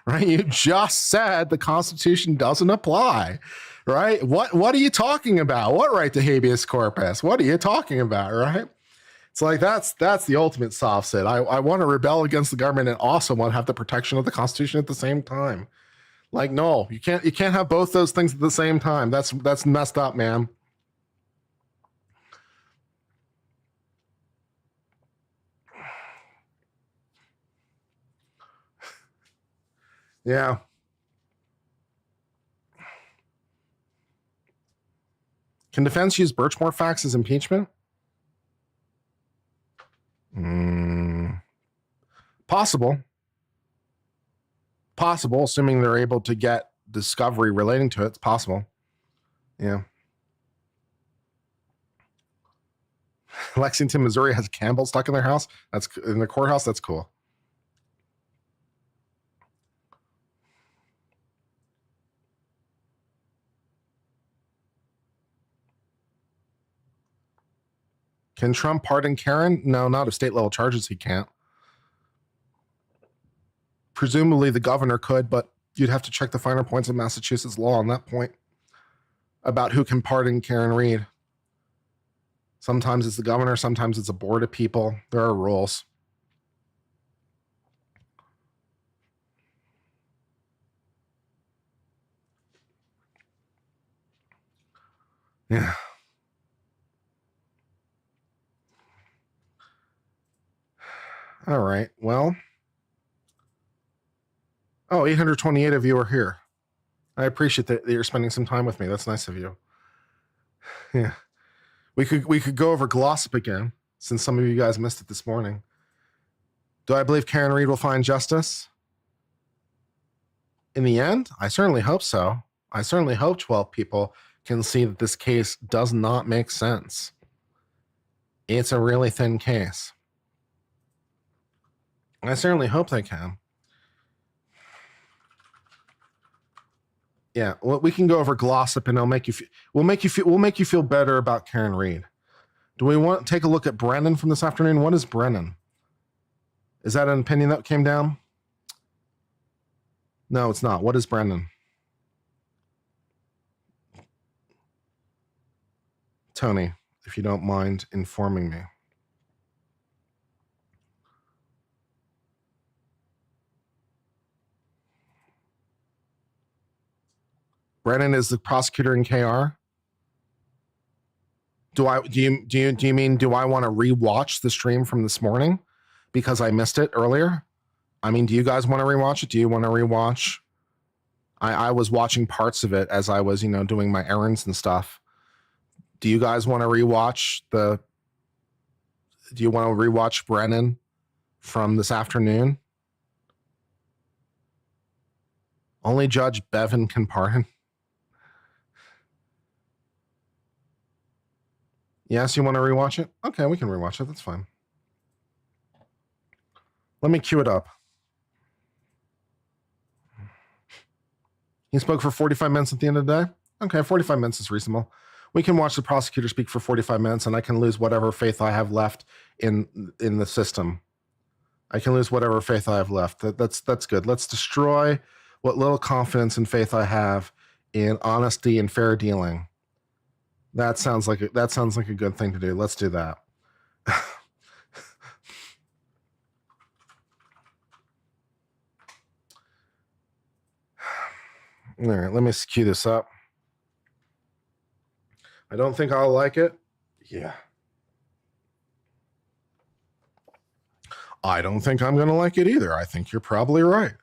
right. You just said the Constitution doesn't apply, right? What are you talking about? What right to habeas corpus? What are you talking about, right? It's like that's the ultimate soft sit. I want to rebel against the government and also want to have the protection of the Constitution at the same time. Like, no, you can't have both those things at the same time. That's messed up, man. Yeah. Can defense use Birchmore facts as impeachment? Possible, assuming they're able to get discovery relating to it. It's possible. Yeah. Lexington, Missouri has Campbell stuck in their house. That's in the courthouse. That's cool. Can Trump pardon Karen? No, not of state level charges. He can't. Presumably the governor could, but you'd have to check the finer points of Massachusetts law on that point about who can pardon Karen Reed. Sometimes it's the governor, sometimes it's a board of people. There are rules. Yeah. All right. Well. Oh, 828 of you are here. I appreciate that you're spending some time with me. That's nice of you. Yeah. We could go over Glossop again, since some of you guys missed it this morning. Do I believe Karen Reed will find justice? In the end, I certainly hope so. I certainly hope 12 people can see that this case does not make sense. It's a really thin case. I certainly hope they can. Yeah, well, we can go over Glossip, and we'll make you feel better about Karen Reed. Do we want to take a look at Brennan from this afternoon? What is Brennan? Is that an opinion that came down? No, it's not. What is Brennan? Tony, if you don't mind informing me. Brennan is the prosecutor in KR. Do you mean do I want to rewatch the stream from this morning because I missed it earlier? I mean, do you guys want to rewatch it? Do you want to rewatch? I was watching parts of it as I was, doing my errands and stuff. Do you guys want to rewatch Brennan from this afternoon? Only Judge Bevan can pardon. Yes, you want to rewatch it? Okay, we can rewatch it. That's fine. Let me cue it up. He spoke for 45 minutes at the end of the day? Okay, 45 minutes is reasonable. We can watch the prosecutor speak for 45 minutes, and I can lose whatever faith I have left in the system. I can lose whatever faith I have left. That's good. Let's destroy what little confidence and faith I have in honesty and fair dealing. That sounds like a good thing to do. Let's do that. All right, let me cue this up. I don't think I'll like it. Yeah. I don't think I'm going to like it either. I think you're probably right.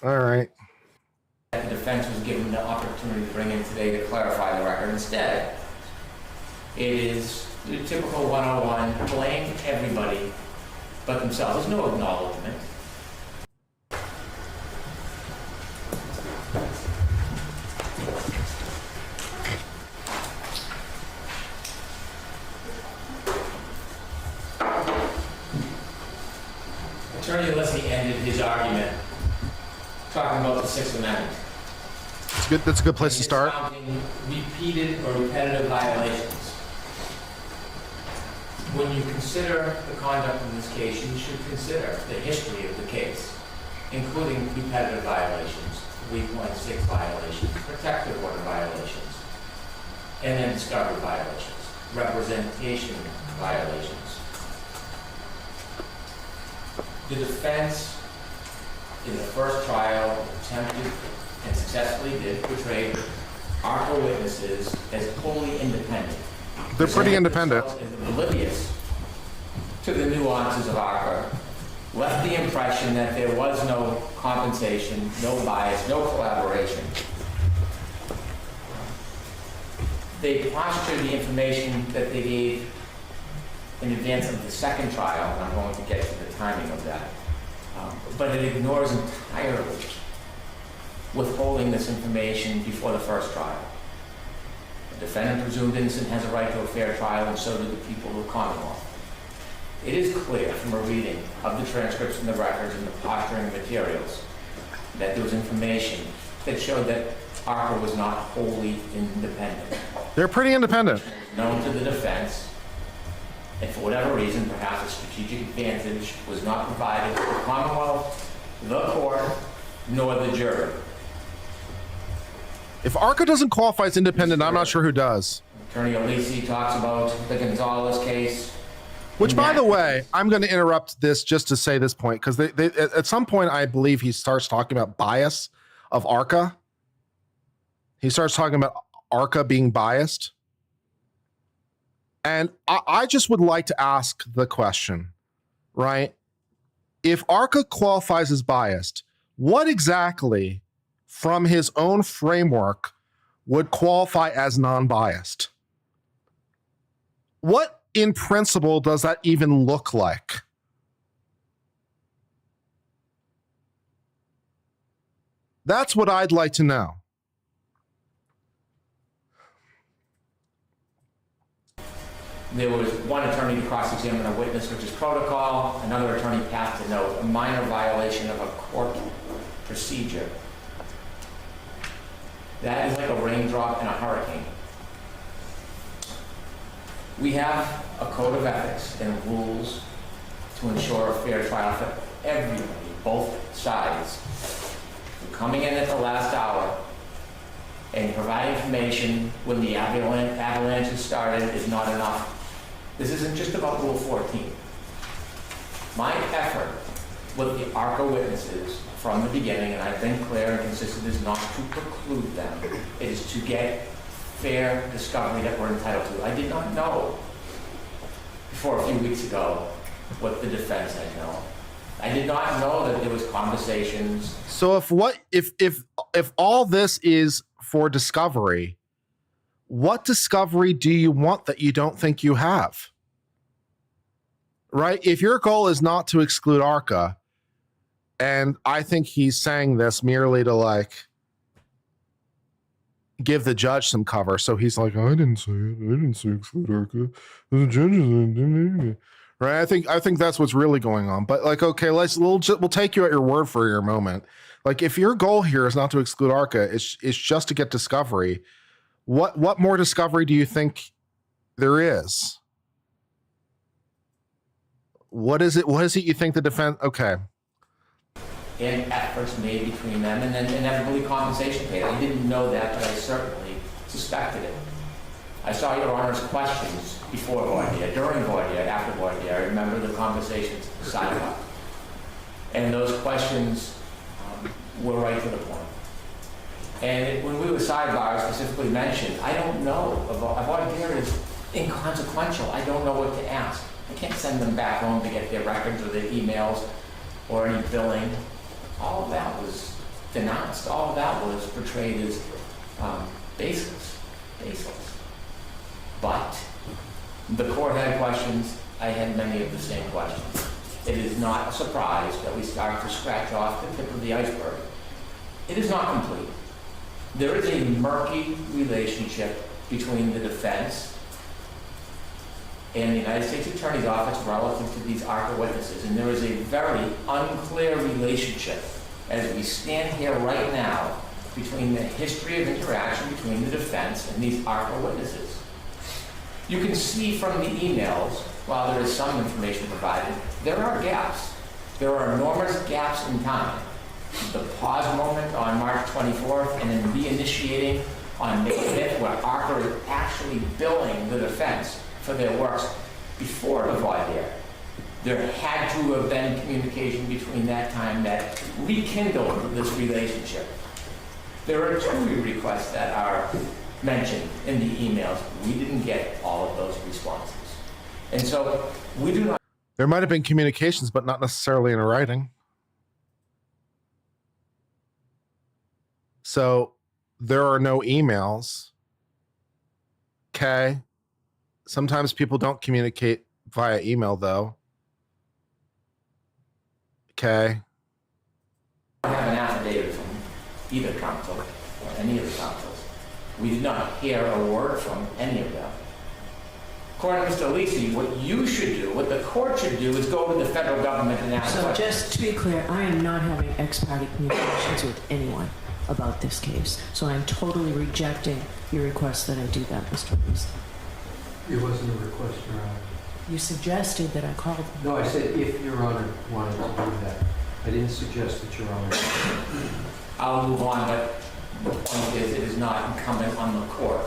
All right. The defense was given the opportunity to bring in today to clarify the record. Instead, it is the typical 101, blame everybody but themselves. There's no acknowledgement. Attorney Alessi ended his argument talking about the Sixth Amendment. It's good. That's a good place to start. Repeated or repetitive violations. When you consider the conduct in this case, you should consider the history of the case, including repetitive violations, 3.6 violations, protective order violations, and then discovery violations, representation violations. The defense in the first trial attempted and successfully did portray ARPA witnesses as wholly independent. They're pretty independent. As oblivious to the nuances of ARPA, left the impression that there was no compensation, no bias, no collaboration. They postured the information that they gave in advance of the second trial, and I'm going to get to the timing of that. But it ignores entirely withholding this information before the first trial. The defendant presumed innocent has a right to a fair trial, and so do the people of the Commonwealth. It is clear from a reading of the transcripts and the records and the posturing materials that there was information that showed that ARPA was not wholly independent. They're pretty independent. Known to the defense, and for whatever reason, perhaps a strategic advantage was not provided to the Commonwealth, the court, nor the jury. If ARCA doesn't qualify as independent, I'm not sure who does. Attorney Alessi talks about the Gonzalez case. Which, by the way, I'm going to interrupt this just to say this point, because at some point, I believe he starts talking about bias of ARCA. He starts talking about ARCA being biased. And I just would like to ask the question, right? If ARCA qualifies as biased, what exactly from his own framework would qualify as non-biased? What in principle does that even look like? That's what I'd like to know. There was one attorney to cross-examine a witness, which is protocol. Another attorney passed a note, a minor violation of a court procedure. That is like a raindrop in a hurricane. We have a code of ethics and rules to ensure a fair trial for everybody, both sides. Coming in at the last hour and providing information when the avalanche has started is not enough. This isn't just about Rule 14. My effort with the ARCA witnesses from the beginning, and I've been clear and consistent, is not to preclude them. It is to get fair discovery that we're entitled to. I did not know before a few weeks ago what the defense had known. I did not know that there was conversations. So if all this is for discovery, what discovery do you want that you don't think you have? Right? If your goal is not to exclude ARCA, and I think he's saying this merely to like give the judge some cover. So he's like, I didn't say it. I didn't say exclude ARCA. The judges. Right? I think that's what's really going on. But like, okay, we'll take you at your word for your moment. Like, if your goal here is not to exclude ARCA, it's just to get discovery. What more discovery do you think there is? What is it? What is it you think the defense? Okay. And efforts made between them, and then inevitably compensation paid. I didn't know that, but I certainly suspected it. I saw Your Honor's questions before voir dire, during voir dire, after voir dire. I remember the conversations sidebar. And those questions were right to the point. And when we were sidebar, specifically mentioned, I don't know. Voir dire is inconsequential. I don't know what to ask. I can't send them back home to get their records or their emails or any billing. All of that was denounced. All of that was portrayed as baseless. But the court had questions. I had many of the same questions. It is not a surprise that we start to scratch off the tip of the iceberg. It is not complete. There is a murky relationship between the defense and the United States Attorney's Office relative to these ARCA witnesses. And there is a very unclear relationship as we stand here right now between the history of interaction between the defense and these ARCA witnesses. You can see from the emails, while there is some information provided, there are gaps. There are enormous gaps in time. The pause moment on March 24th and then reinitiating on May 5th, where ARCA is actually billing the defense for their works before the voir dire. There had to have been communication between that time that rekindled this relationship. There are two requests that are mentioned in the emails. We didn't get all of those responses. And so we do not. There might have been communications, but not necessarily in writing. So there are no emails. Okay. Sometimes people don't communicate via email, though. Okay. I don't have an affidavit from either counsel or any of the counsels. We did not hear a word from any of them. According to Mr. Lisi, what you should do, what the court should do, is go to the federal government and ask. So just to be clear, I am not having ex-parte communications with anyone about this case. So I'm totally rejecting your request that I do that, Mr. Lisi. It wasn't a request, Your Honor. You suggested that I called them. No, I said if Your Honor wanted to do that. I didn't suggest that Your Honor. I'll move on, but the point is, it is not incumbent on the court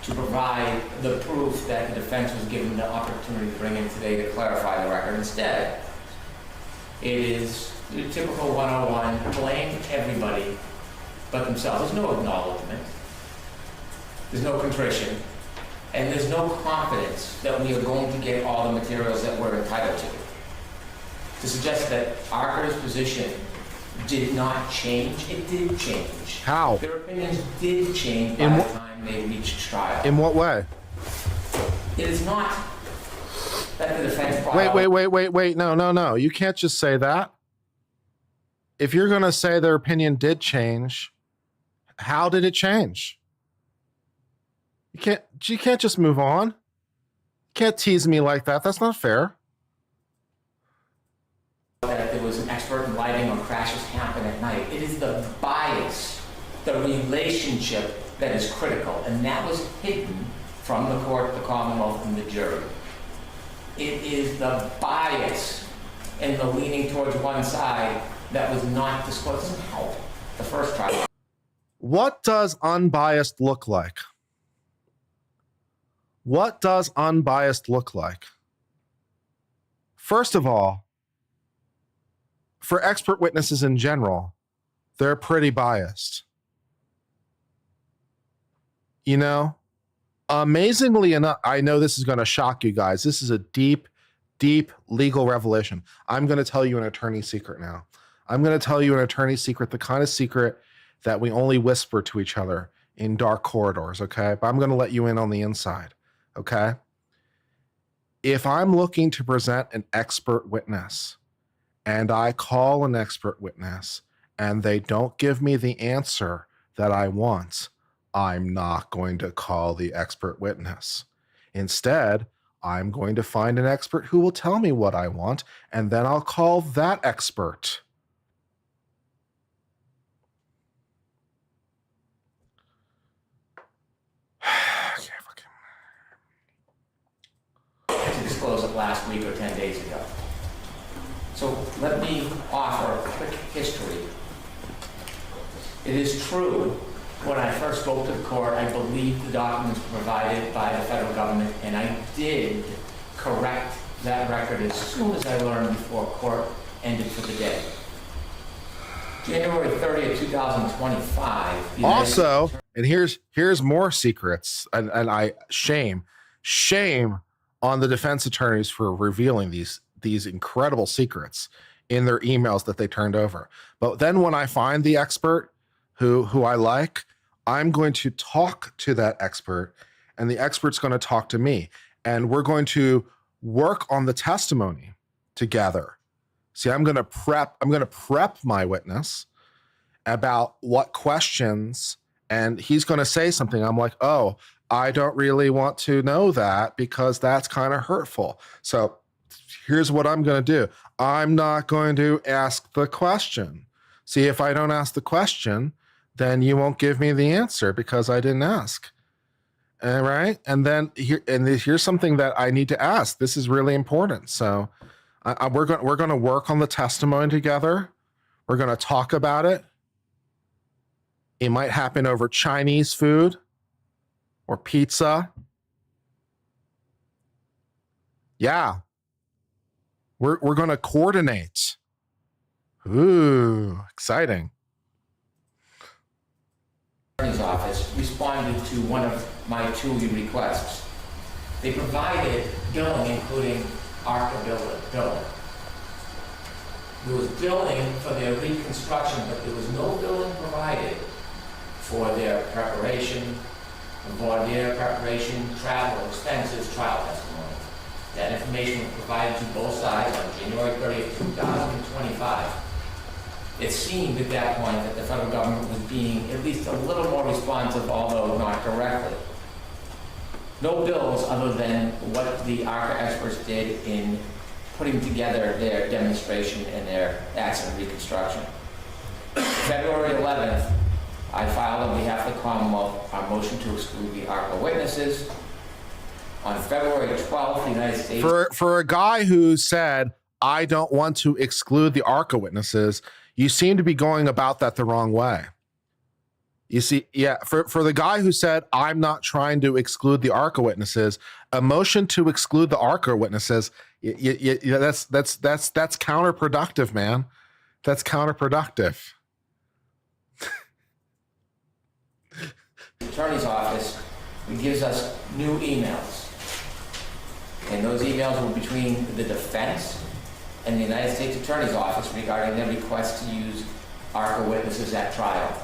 to provide the proof that the defense was given the opportunity to bring in today to clarify the record. Instead, it is the typical 101, blame everybody but themselves. There's no acknowledgement. There's no contrition. And there's no confidence that we are going to get all the materials that we're entitled to. To suggest that ARCA's position did not change, it did change. How? Their opinions did change by the time they reached trial. In what way? It is not that the defense brought Wait. No. You can't just say that. If you're going to say their opinion did change, how did it change? You can't just move on. Can't tease me like that. That's not fair. That there was an expert in lighting on crashes happen at night. It is the bias, the relationship that is critical, and that was hidden from the court, the Commonwealth, and the jury. It is the bias and the leaning towards one side that was not disclosed. It doesn't help the first trial. What does unbiased look like? What does unbiased look like? First of all, for expert witnesses in general, they're pretty biased. You know, amazingly enough, I know this is going to shock you guys. This is a deep, deep legal revelation. I'm going to tell you an attorney's secret now. I'm going to tell you an attorney's secret, the kind of secret that we only whisper to each other in dark corridors, okay? But I'm going to let you in on the inside, okay? If I'm looking to present an expert witness and I call an expert witness and they don't give me the answer that I want, I'm not going to call the expert witness. Instead, I'm going to find an expert who will tell me what I want, and then I'll call that expert. To disclose it last week or 10 days ago. So let me offer a quick history. It is true, when I first spoke to the court, I believed the documents provided by the federal government, and I did correct that record as soon as I learned before court ended for the day. January 30th, 2025. Also, and here's more secrets, and I shame on the defense attorneys for revealing these incredible secrets in their emails that they turned over. But then when I find the expert who I like, I'm going to talk to that expert, and the expert's going to talk to me, and we're going to work on the testimony together. See, I'm going to prep my witness about what questions, and he's going to say something. I'm like, oh, I don't really want to know that because that's kind of hurtful. So here's what I'm going to do. I'm not going to ask the question. See, if I don't ask the question, then you won't give me the answer because I didn't ask. All right. And then here's something that I need to ask. This is really important. So we're going to work on the testimony together. We're going to talk about it. It might happen over Chinese food or pizza. Yeah. We're going to coordinate. Ooh, exciting. Attorney's office responded to one of my two requests. They provided billing, including ARCA billing. There was billing for their reconstruction, but there was no billing provided for their preparation, voir dire preparation, travel expenses, trial testimony. That information was provided to both sides on January 30th, 2025. It seemed at that point that the federal government was being at least a little more responsive, although not directly. No bills other than what the ARCA experts did in putting together their demonstration and their accident reconstruction. February 11th, I filed on behalf of the Commonwealth our motion to exclude the ARCA witnesses. On February 12th, the United States... For a guy who said, I don't want to exclude the ARCA witnesses, you seem to be going about that the wrong way. You see, yeah, for the guy who said, I'm not trying to exclude the ARCA witnesses, a motion to exclude the ARCA witnesses, that's counterproductive, man. That's counterproductive. The attorney's office gives us new emails. And those emails were between the defense and the United States Attorney's Office regarding their request to use ARCA witnesses at trial.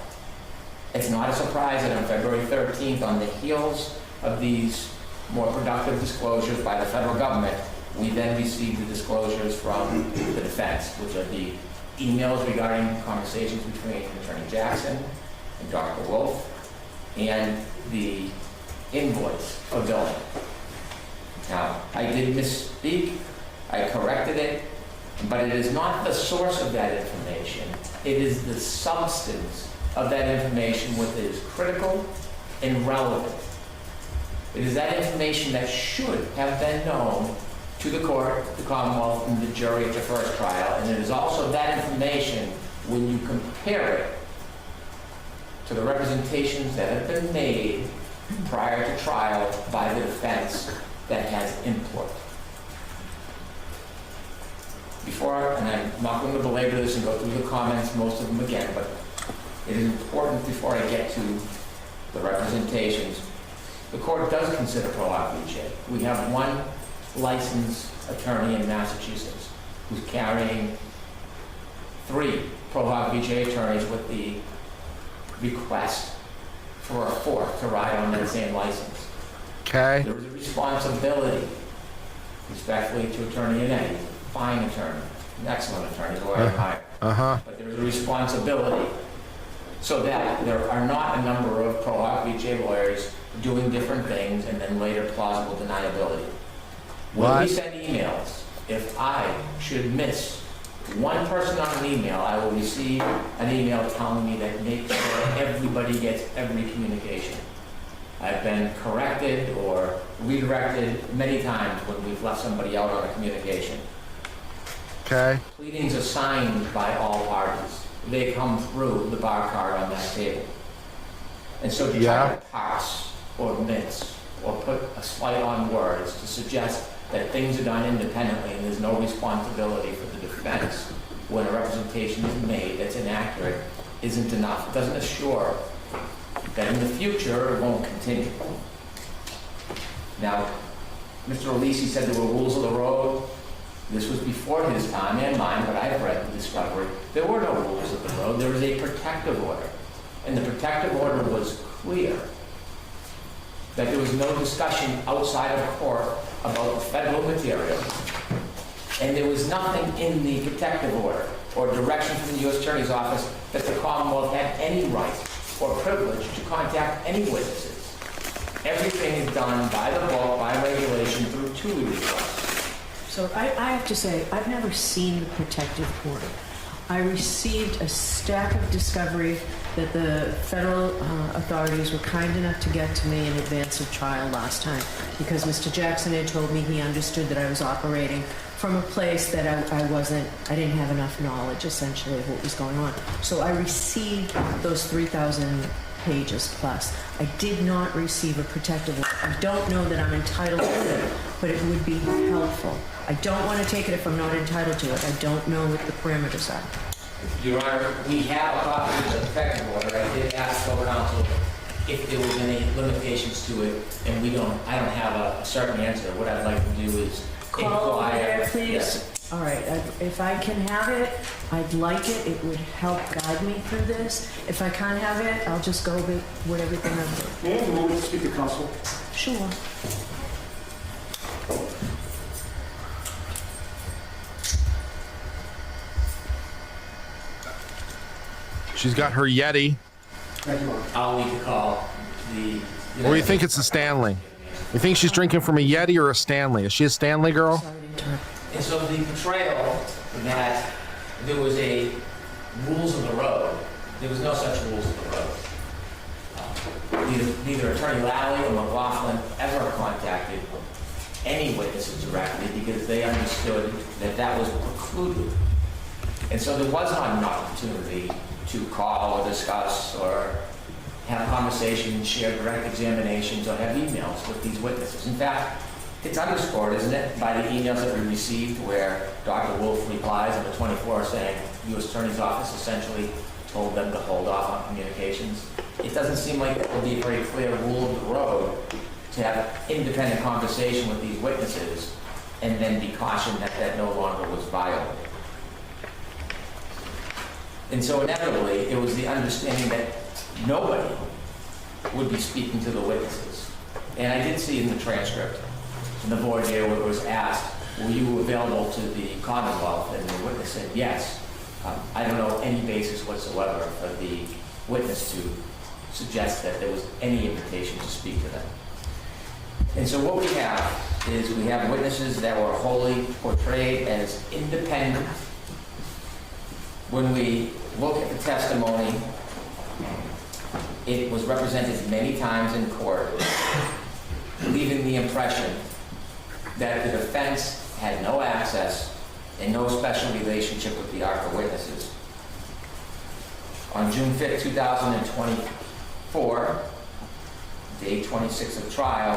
It's not a surprise that on February 13th, on the heels of these more productive disclosures by the federal government, we then received the disclosures from the defense, which are the emails regarding conversations between Attorney Jackson and Dr. Wolf, and the invoice for billing. Now, I did misspeak, I corrected it, but it is not the source of that information. It is the substance of that information which is critical and relevant. It is that information that should have been known to the court, the Commonwealth, and the jury at the first trial, and it is also that information when you compare it to the representations that have been made prior to trial by the defense that has import. Before, and I'm not going to belabor this and go through the comments, most of them again, but it is important before I get to the representations. The court does consider pro hoc vice. We have one licensed attorney in Massachusetts who's carrying 3 pro hoc vice attorneys with the request for a 4th to ride on that same license. Okay. There is a responsibility, respectfully, to Attorney Annetti, fine attorney, an excellent attorney, who I admire. But there is a responsibility so that there are not a number of pro hoc vice lawyers doing different things and then later plausible deniability. When we send emails, if I should miss one person on an email, I will receive an email telling me that make sure everybody gets every communication. I've been corrected or redirected many times when we've left somebody out on a communication. Okay. Pleadings are signed by all parties. They come through the bar card on that table. And so to try to parse or mince or put a slight on words to suggest that things are done independently and there's no responsibility for the defense when a representation is made that's inaccurate isn't enough. It doesn't assure that in the future it won't continue. Now, Mr. Alisi said there were rules of the road. This was before his time and mine, but I've read the discovery. There were no rules of the road. There was a protective order. And the protective order was clear that there was no discussion outside of court about the federal material. And there was nothing in the protective order or direction from the U.S. Attorney's Office that the Commonwealth had any right or privilege to contact any witnesses. Everything is done by the book, by regulation, through 2 requests. So I have to say, I've never seen the protective order. I received a stack of discovery that the federal authorities were kind enough to get to me in advance of trial last time because Mr. Jackson had told me he understood that I was operating from a place that I didn't have enough knowledge essentially of what was going on. So I received those 3,000 pages plus. I did not receive a protective order. I don't know that I'm entitled to it, but it would be helpful. I don't want to take it if I'm not entitled to it. I don't know what the parameters are. Your Honor, we have a copy of the protective order. I did ask over counsel if there was any limitations to it, and I don't have a certain answer. What I'd like to do is Call over there, please. Yes. All right. If I can have it, I'd like it. It would help guide me through this. If I can't have it, I'll just go with everything I'm doing. May I have a moment to speak to counsel? Sure. She's got her Yeti. Thank you, Mark. I'll need to call the... Or you think it's a Stanley? You think she's drinking from a Yeti or a Stanley? Is she a Stanley girl? Sorry to interrupt. And so the portrayal that there was a rules of the road, there was no such rules of the road. Neither Attorney Lally or McLaughlin ever contacted any witnesses directly because they understood that that was precluded. And so there was not an opportunity to call or discuss or have conversations, share direct examinations, or have emails with these witnesses. In fact, it's underscored, isn't it, by the emails that we received where Dr. Wolf replies on the 24th saying U.S. Attorney's Office essentially told them to hold off on communications. It doesn't seem like it would be a very clear rule of the road to have independent conversation with these witnesses and then be cautioned that that no longer was viable. And so inevitably, it was the understanding that nobody would be speaking to the witnesses. And I did see in the transcript, in the voir dire where it was asked, were you available to the Commonwealth? And the witness said yes. I don't know any basis whatsoever for the witness to suggest that there was any invitation to speak to them. And so what we have is we have witnesses that were wholly portrayed as independent. When we look at the testimony, it was represented many times in court, leaving the impression that the defense had no access and no special relationship with the ARCA witnesses. On June 5th, 2024, day 26 of trial.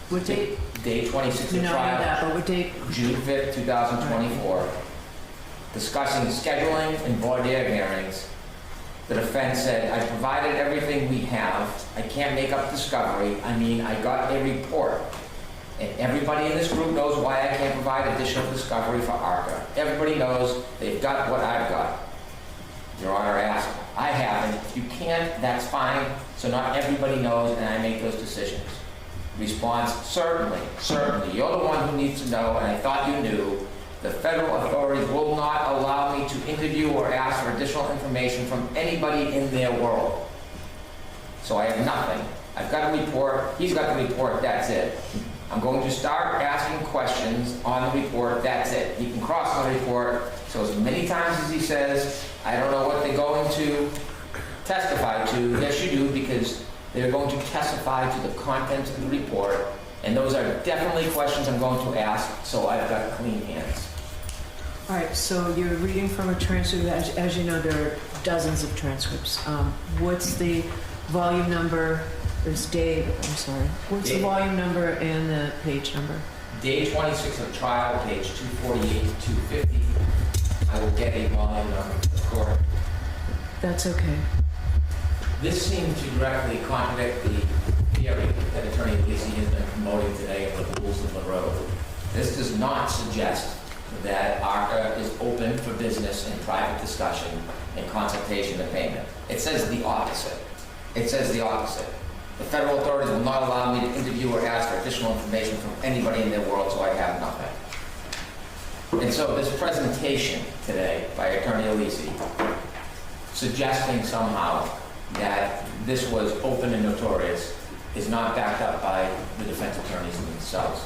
What date? Day 26 We of know trial. that, but what date? June 5th, 2024, discussing scheduling and voir dire hearings. The defense said, I provided everything we have. I can't make up discovery. I mean, I got a report. And everybody in this group knows why I can't provide additional discovery for ARCA. Everybody knows they've got what I've got. Your Honor asked, I haven't. If you can't, that's fine. So not everybody knows, and I make those decisions. Response, certainly, certainly. You're the one who needs to know, and I thought you knew. The federal authorities will not allow me to interview or ask for additional information from anybody in their world. So I have nothing. I've got a report. He's got the report. That's it. I'm going to start asking questions on the report. That's it. He can cross the report. So as many times as he says, I don't know what they're going to testify to. Yes, you do, because they're going to testify to the contents of the report, and those are definitely questions I'm going to ask, so I've got clean hands. All right, so you're reading from a transcript. As you know, there are dozens of transcripts. What's the volume number? There's Dave, I'm sorry. What's the Dave. volume number and the page number? Day 26 of trial, page 248 to 250. I will get a volume number for the court. That's okay. This seems to directly contradict the theory that Attorney Lisi has been promoting today of the rules of the road. This does not suggest that ARCA is open for business and private discussion and consultation and payment. It says the opposite. It says the opposite. The federal authorities will not allow me to interview or ask for additional information from anybody in their world, so I have nothing. And so this presentation today by Attorney Lisi, suggesting somehow that this was open and notorious, is not backed up by the defense attorneys themselves.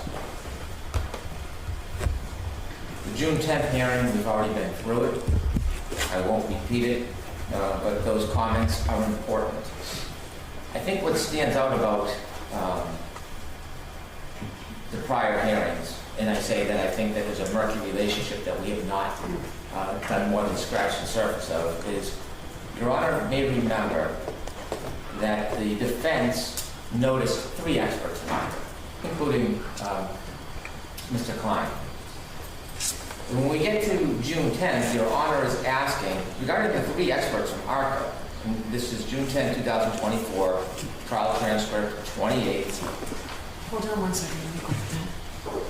The June 10th hearing, we've already been through it. I won't repeat it, but those comments are important. I think what stands out about the prior hearings, and I say that I think that there's a murky relationship that we have not done more than scratch the surface of, is Your Honor may remember that the defense noticed 3 experts in ARCA, including Mr. Klein. When we get to June 10th, Your Honor is asking, regarding the 3 experts from ARCA, and this is June 10, 2024, trial transcript 28. Hold on one second. Let me grab that.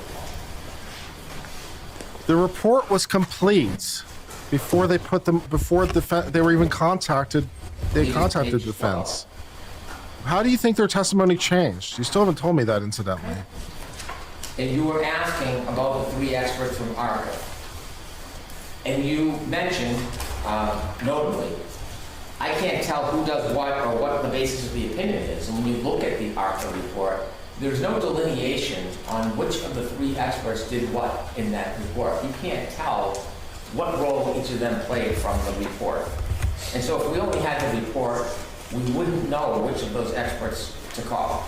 The report was complete before they put them, before they were even contacted. They contacted the defense. How do you think their testimony changed? You still haven't told me that, incidentally. And you were asking about the 3 experts from ARCA. And you mentioned, notably, I can't tell who does what or what the basis of the opinion is. And when you look at the ARCA report, there's no delineation on which of the 3 experts did what in that report. You can't tell what role each of them played from the report. And so if we only had the report, we wouldn't know which of those experts to call.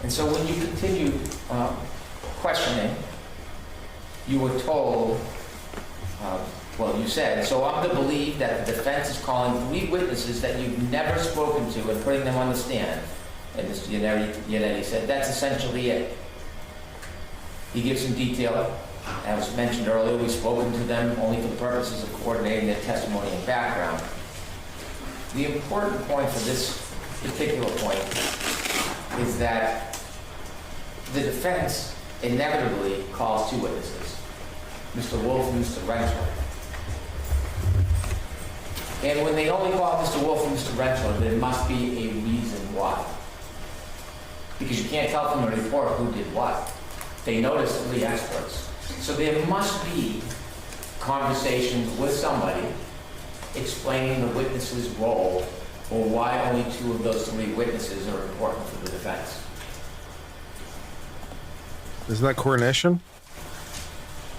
And so when you continued questioning, you were told, well, you said, so I'm to believe that the defense is calling 3 witnesses that you've never spoken to and putting them on the stand. And Mr. Yannetti said, that's essentially it. He gives some detail. As mentioned earlier, we've spoken to them only for the purposes of coordinating their testimony and background. The important point for this particular point is that the defense inevitably calls 2 witnesses, Mr. Wolf and Mr. Rentschler. And when they only call Mr. Wolf and Mr. Rentschler, there must be a reason why. Because you can't tell from the report who did what. They noticed 3 experts. So there must be conversations with somebody explaining the witness's role or why only 2 of those 3 witnesses are important for the defense. Isn't that coordination?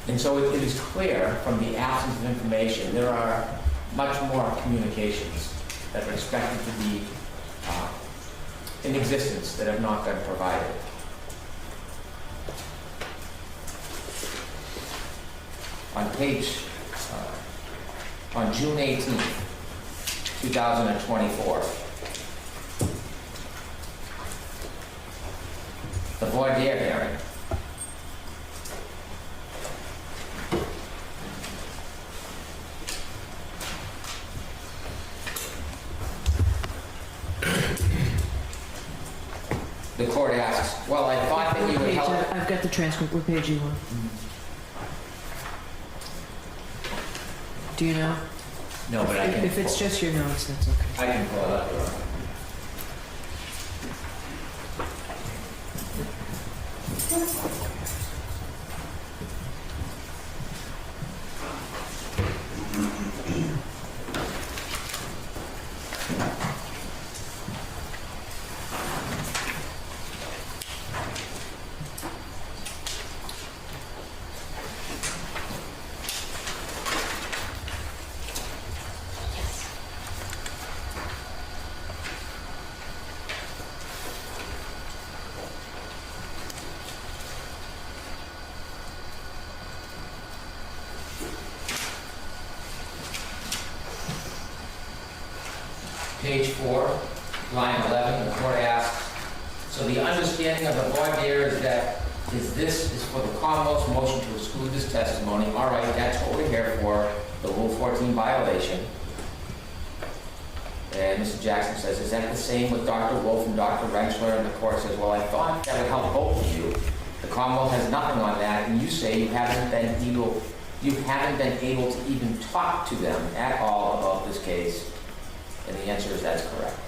And so it is clear from the absence of information, there are much more communications that are expected to be in existence that have not been provided. On June 18th, 2024, the voir dire hearing. The court asks, well, I thought that you What would page? help. I've got the transcript. What page are you on? Do you know? No, but I can. If it's just your notes, that's okay. I can pull it up. Your Honor. Page 4, line 11, the court asks, so the understanding of the voir dire is that this is for the Commonwealth's motion to exclude this testimony. All right, that's what we're here for, the Rule 14 violation. And Mr. Jackson says, is that the same with Dr. Wolf and Dr. Rentschler? And the court says, well, I thought that would help both of you. The Commonwealth has nothing on that, and you say you haven't been able to even talk to them at all about this case. And the answer is that's correct.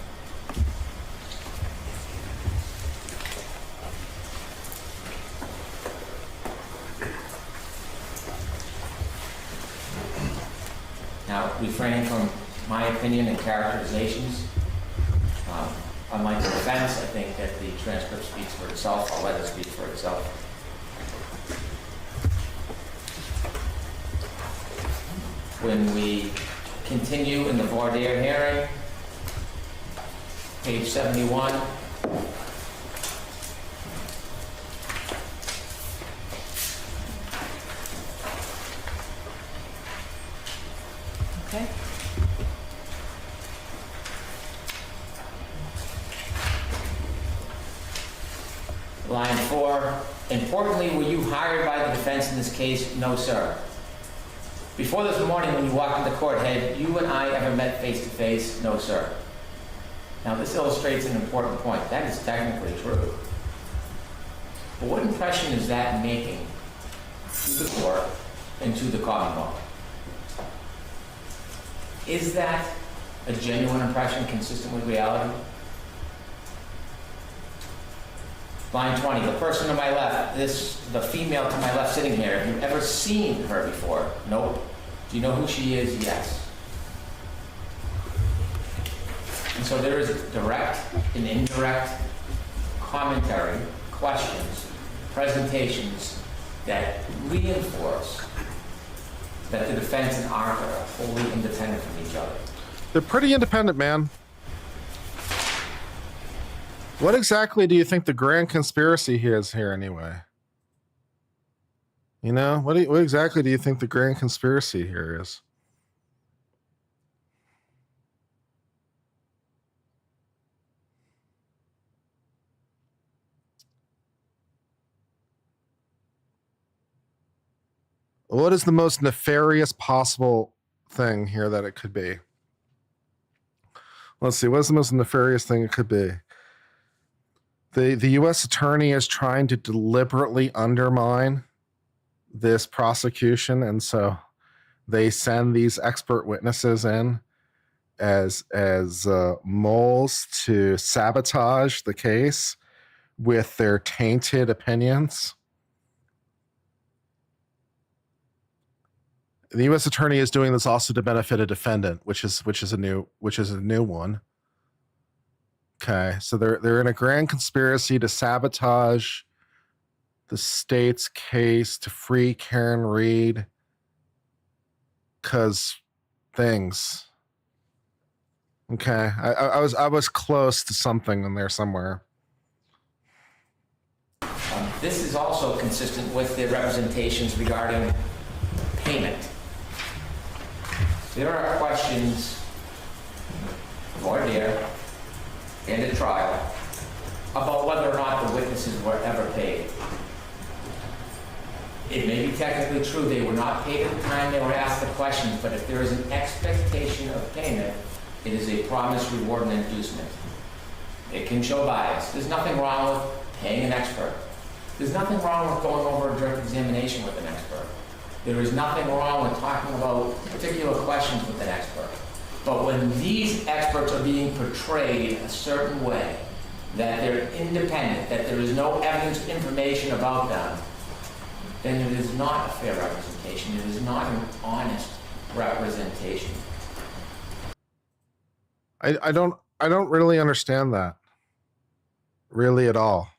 Now, refraining from my opinion and characterizations, unlike the defense, I think that the transcript speaks for itself. I'll let it speak for itself. When we continue in the voir dire hearing, page 71. Okay. Line 4, importantly, were you hired by the defense in this case? No, sir. Before this morning, when you walked into court, had you and I ever met face to face? No, sir. Now, this illustrates an important point. That is technically true. But what impression is that making to the court and to the Commonwealth? Is that a genuine impression consistent with reality? Line 20, the person to my left, the female to my left sitting here, have you ever seen her before? Nope. Do you know who she is? Yes. And so there is direct and indirect commentary, questions, presentations that reinforce that the defense and Arthur are wholly independent from each other. They're pretty independent, man. What exactly do you think the grand conspiracy is here anyway? You know, what exactly do you think the grand conspiracy here is? What is the most nefarious possible thing here that it could be? Let's see, what's the most nefarious thing it could be? The U.S. attorney is trying to deliberately undermine this prosecution, and so they send these expert witnesses in as moles to sabotage the case with their tainted opinions. The U.S. attorney is doing this also to benefit a defendant, which is a new one. Okay, so they're in a grand conspiracy to sabotage the state's case to free Karen Reed because things. Okay, I was close to something in there somewhere. This is also consistent with the representations regarding payment. There are questions voir dire and at trial about whether or not the witnesses were ever paid. It may be technically true they were not paid at the time they were asked the questions, but if there is an expectation of payment, it is a promise, reward, and inducement. It can show bias. There's nothing wrong with paying an expert. There's nothing wrong with going over a direct examination with an expert. There is nothing wrong with talking about particular questions with an expert. But when these experts are being portrayed a certain way, that they're independent, that there is no evidence, information about them, then it is not a fair representation. It is not an honest representation. I don't really understand that. Really at all.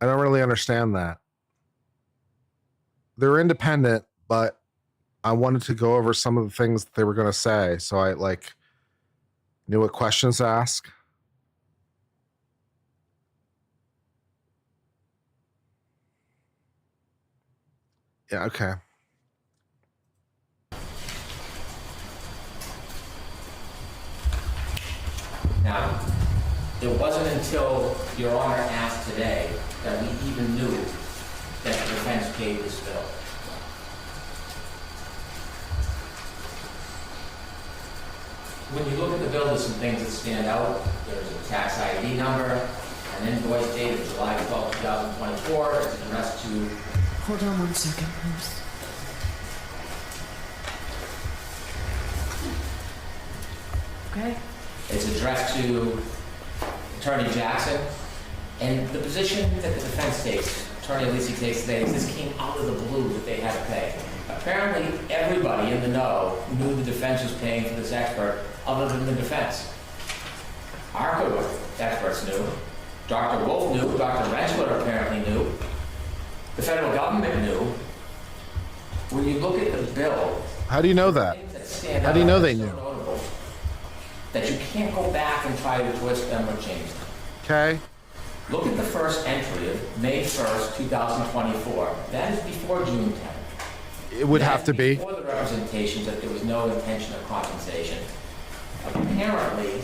I don't really understand that. They're independent, but I wanted to go over some of the things that they were going to say, so I knew what questions to ask. Yeah, okay. Now, it wasn't until Your Honor asked today that we even knew that the defense paid this bill. When you look at the bill, there's some things that stand out. There's a tax ID number, an invoice dated July 12, 2024. It's addressed to... Hold on 1 second, please. Okay. It's addressed to Attorney Jackson. And the position that the defense takes, Attorney Alisi takes today, is this came out of the blue that they had to pay. Apparently, everybody in the know knew the defense was paying for this expert other than the defense. Our good experts knew. Dr. Wolf knew. Dr. Rentschler apparently knew. The federal government knew. When you look at the bill... How do you know that? How do you know they knew? That you can't go back and try to twist them or change them. Okay. Look at the first entry of May 1st, 2024. That is before June 10th. It would have to be. Before the representations that there was no intention of compensation. Apparently,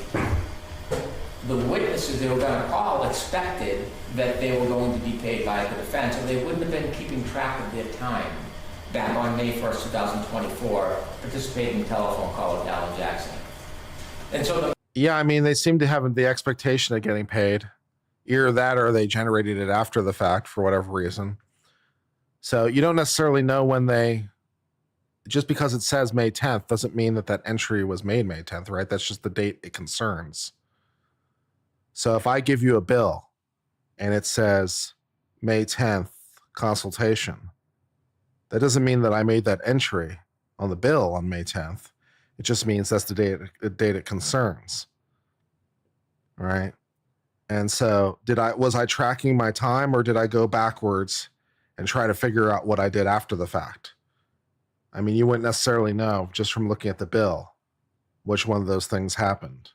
the witnesses they were going to call expected that they were going to be paid by the defense, or they wouldn't have been keeping track of their time back on May 1st, 2024, participating in a telephone call with Alan Jackson. And so yeah, I mean, they seem to have the expectation of getting paid. Either that or they generated it after the fact for whatever reason. So you don't necessarily know when they, just because it says May 10th doesn't mean that that entry was made May 10th, right? That's just the date it concerns. So if I give you a bill and it says May 10th consultation, that doesn't mean that I made that entry on the bill on May 10th. It just means that's the date it concerns. Right? And so was I tracking my time, or did I go backwards and try to figure out what I did after the fact? I mean, you wouldn't necessarily know just from looking at the bill which one of those things happened.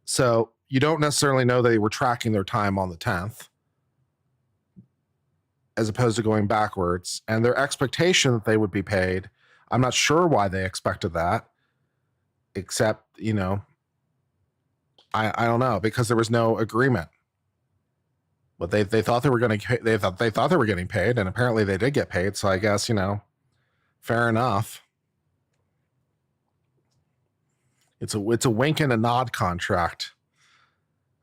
So you don't necessarily know they were tracking their time on the 10th as opposed to going backwards. And their expectation that they would be paid, I'm not sure why they expected that, except, I don't know, because there was no agreement. But they thought they were going to they thought they were getting paid, and apparently they did get paid. So I guess fair enough. It's a wink and a nod contract.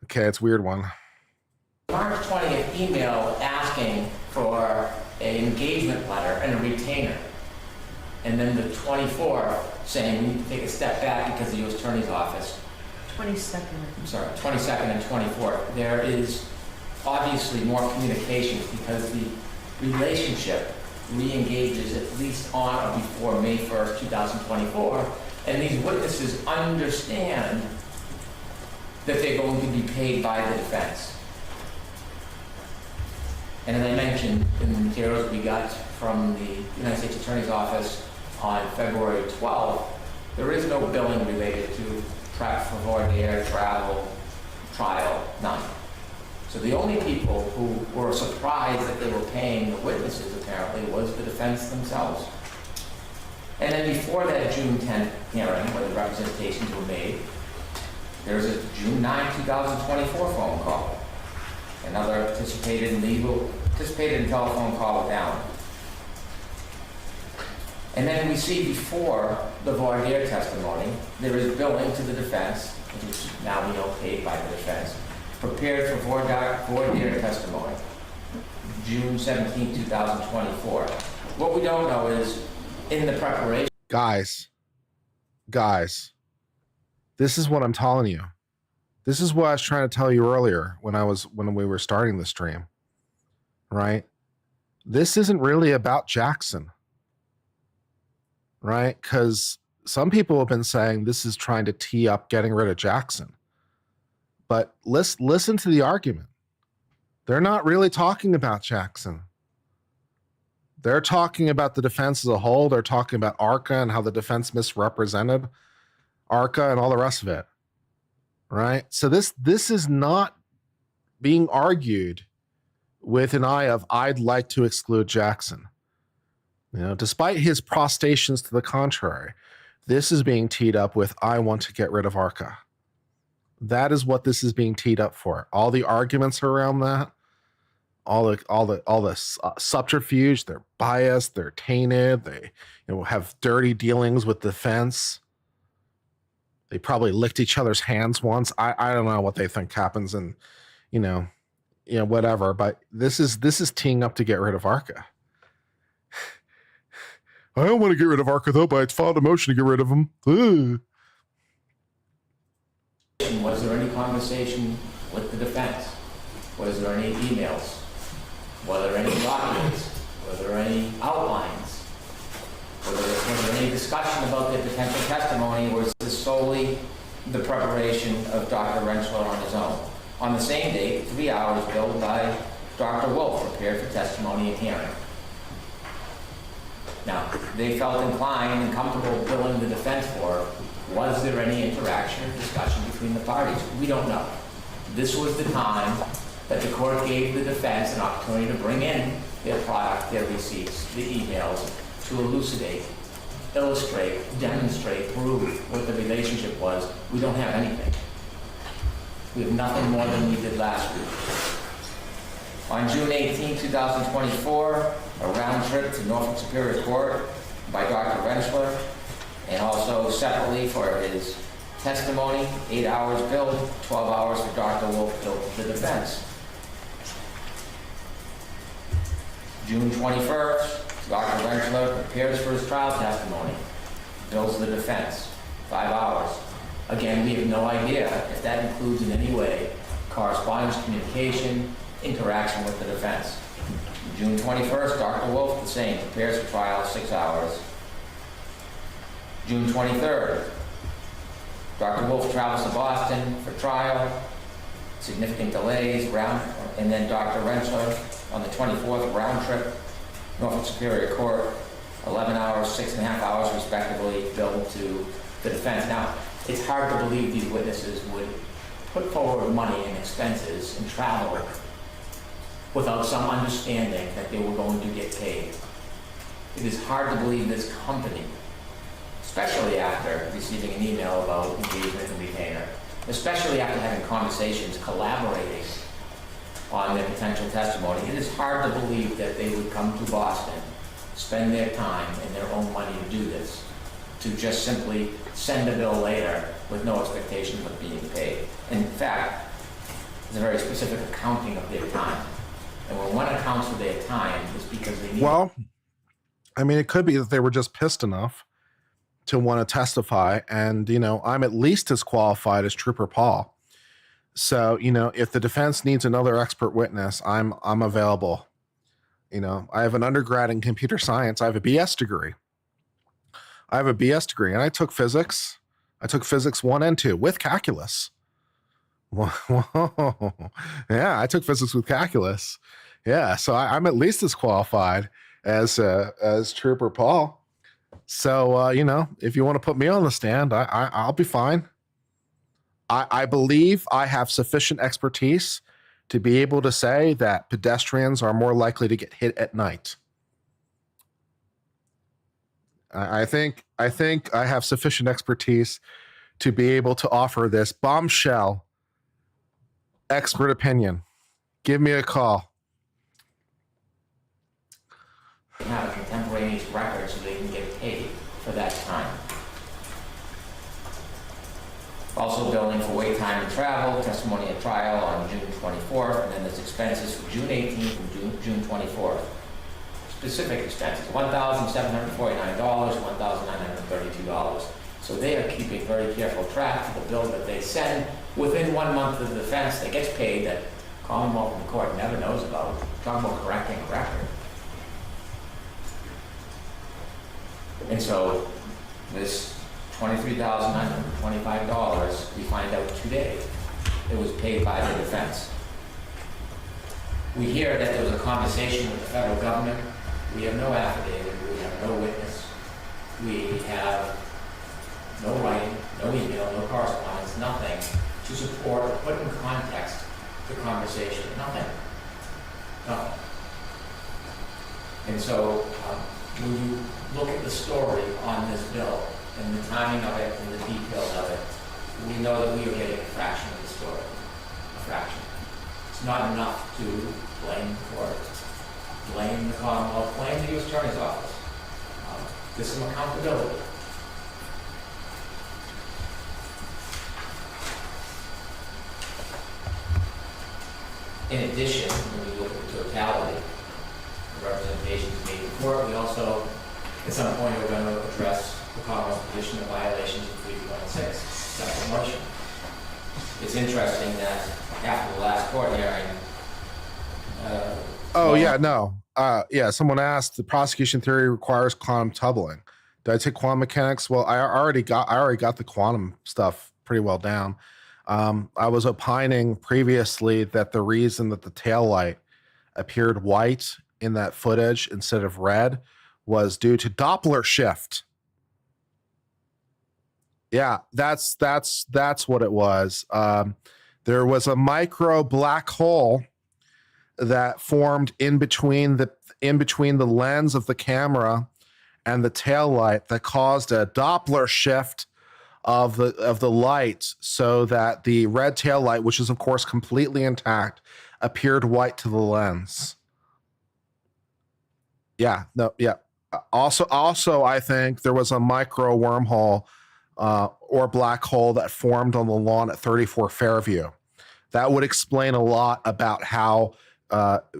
Okay, it's a weird one. March 20th email asking for an engagement letter and a retainer. And then the 24th saying we need to take a step back because of the U.S. Attorney's Office. 22nd. I'm sorry, 22nd and 24th. There is obviously more communications because the relationship re-engages at least on or before May 1st, 2024. And these witnesses understand that they're going to be paid by the defense. And as I mentioned in the materials we got from the United States Attorney's Office on February 12th, there is no billing related to prep for voir dire, travel, trial, none. So the only people who were surprised that they were paying the witnesses apparently was the defense themselves. And then before that June 10th hearing, where the representations were made, there's a June 9, 2024 phone call. Another participated in telephone call with Allen. And then we see before the voir dire testimony, there is billing to the defense, which is now we know paid by the defense, prepared for voir dire testimony, June 17, 2024. What we don't know is in the preparation. Guys, this is what I'm telling you. This is what I was trying to tell you earlier when we were starting the stream, right? This isn't really about Jackson, right? Because some people have been saying this is trying to tee up getting rid of Jackson. But listen to the argument. They're not really talking about Jackson. They're talking about the defense as a whole. They're talking about ARCA and how the defense misrepresented ARCA and all the rest of it. Right? So this is not being argued with an eye of I'd like to exclude Jackson. You know, despite his protestations to the contrary, this is being teed up with I want to get rid of ARCA. That is what this is being teed up for. All the arguments around that, all the subterfuge, they're biased, they're tainted, they have dirty dealings with defense. They probably licked each other's hands once. I don't know what they think happens, and whatever. But this is teeing up to get rid of ARCA. I don't want to get rid of ARCA though, but I filed a motion to get rid of him. Ugh. Was there any conversation with the defense? Was there any emails? Were there any documents? Were there any outlines? Was there any discussion about their potential testimony, or was this solely the preparation of Dr. Rentschler on his own? On the same date, 3 hours billed by Dr. Wolf, prepared for testimony and hearing. Now, they felt inclined and comfortable billing the defense for it. Was there any interaction or discussion between the parties? We don't know. This was the time that the court gave the defense an opportunity to bring in their product, their receipts, the emails, to elucidate, illustrate, demonstrate, prove what the relationship was. We don't have anything. We have nothing more than we did last week. On June 18, 2024, a round trip to Norfolk Superior Court by Dr. Rentschler, and also separately for his testimony, 8 hours billed, 12 hours for Dr. Wolf billed to the defense. June 21st, Dr. Rentschler prepares for his trial testimony, bills the defense, 5 hours. Again, we have no idea if that includes in any way correspondence, communication, interaction with the defense. June 21st, Dr. Wolf, the same, prepares for trial, 6 hours. June 23rd, Dr. Wolf travels to Boston for trial, significant delays, and then Dr. Rentschler on the 24th, round trip, Norfolk Superior Court, 11 hours, 6.5 hours respectively, billed to the defense. Now, it's hard to believe these witnesses would put forward money and expenses and travel without some understanding that they were going to get paid. It is hard to believe this company, especially after receiving an email about engagement and retainer, especially after having conversations, collaborating on their potential testimony, it is hard to believe that they would come to Boston, spend their time and their own money to do this, to just simply send a bill later with no expectation of being paid. In fact, it's a very specific accounting of their time. And when one accounts for their time, it's because they need... Well, I mean, it could be that they were just pissed enough to want to testify. And, I'm at least as qualified as Trooper Paul. So, if the defense needs another expert witness, I'm available. I have an undergrad in computer science. I have a BS degree. And I took physics. I took physics 1 and 2 with calculus. Whoa. Yeah, I took physics with calculus. Yeah, so I'm at least as qualified as Trooper Paul. So if you want to put me on the stand, I'll be fine. I believe I have sufficient expertise to be able to say that pedestrians are more likely to get hit at night. I think I have sufficient expertise to be able to offer this bombshell expert opinion. Give me a call. Have a contemporaneous record so they can get paid for that time. Also billing for wait time and travel, testimony at trial on June 24th, and then there's expenses for June 18th and June 24th. Specific expenses, $1,749, $1,932. So they are keeping very careful track of the bill that they send within 1 month of the offense that gets paid that Commonwealth and the court never knows about. Talking about correcting a record. And so this $23,925, we find out today, it was paid by the defense. We hear that there was a conversation with the federal government. We have no affidavit, we have no witness, we have no writing, no email, no correspondence, nothing to support or put in context the conversation, nothing. Nothing. And so when you look at the story on this bill and the timing of it and the details of it, we know that we are getting a fraction of the story. A fraction. It's not enough to blame the court, blame the Commonwealth, blame the U.S. Attorney's Office. There's some accountability. In addition, when we look at the totality of representations made in court, we also, at some point, we're going to address the Commonwealth's position of violations of 3.6, separate motion. It's interesting that after the last court hearing, someone asked, the prosecution theory requires quantum tumbling. Did I take quantum mechanics? Well, I already got the quantum stuff pretty well down. I was opining previously that the reason that the taillight appeared white in that footage instead of red was due to Doppler shift. Yeah, that's what it was. There was a micro black hole that formed in between the lens of the camera and the taillight that caused a Doppler shift of the light, so that the red taillight, which is of course completely intact, appeared white to the lens. Also, I think there was a micro wormhole or black hole that formed on the lawn at 34 Fairview. That would explain a lot about how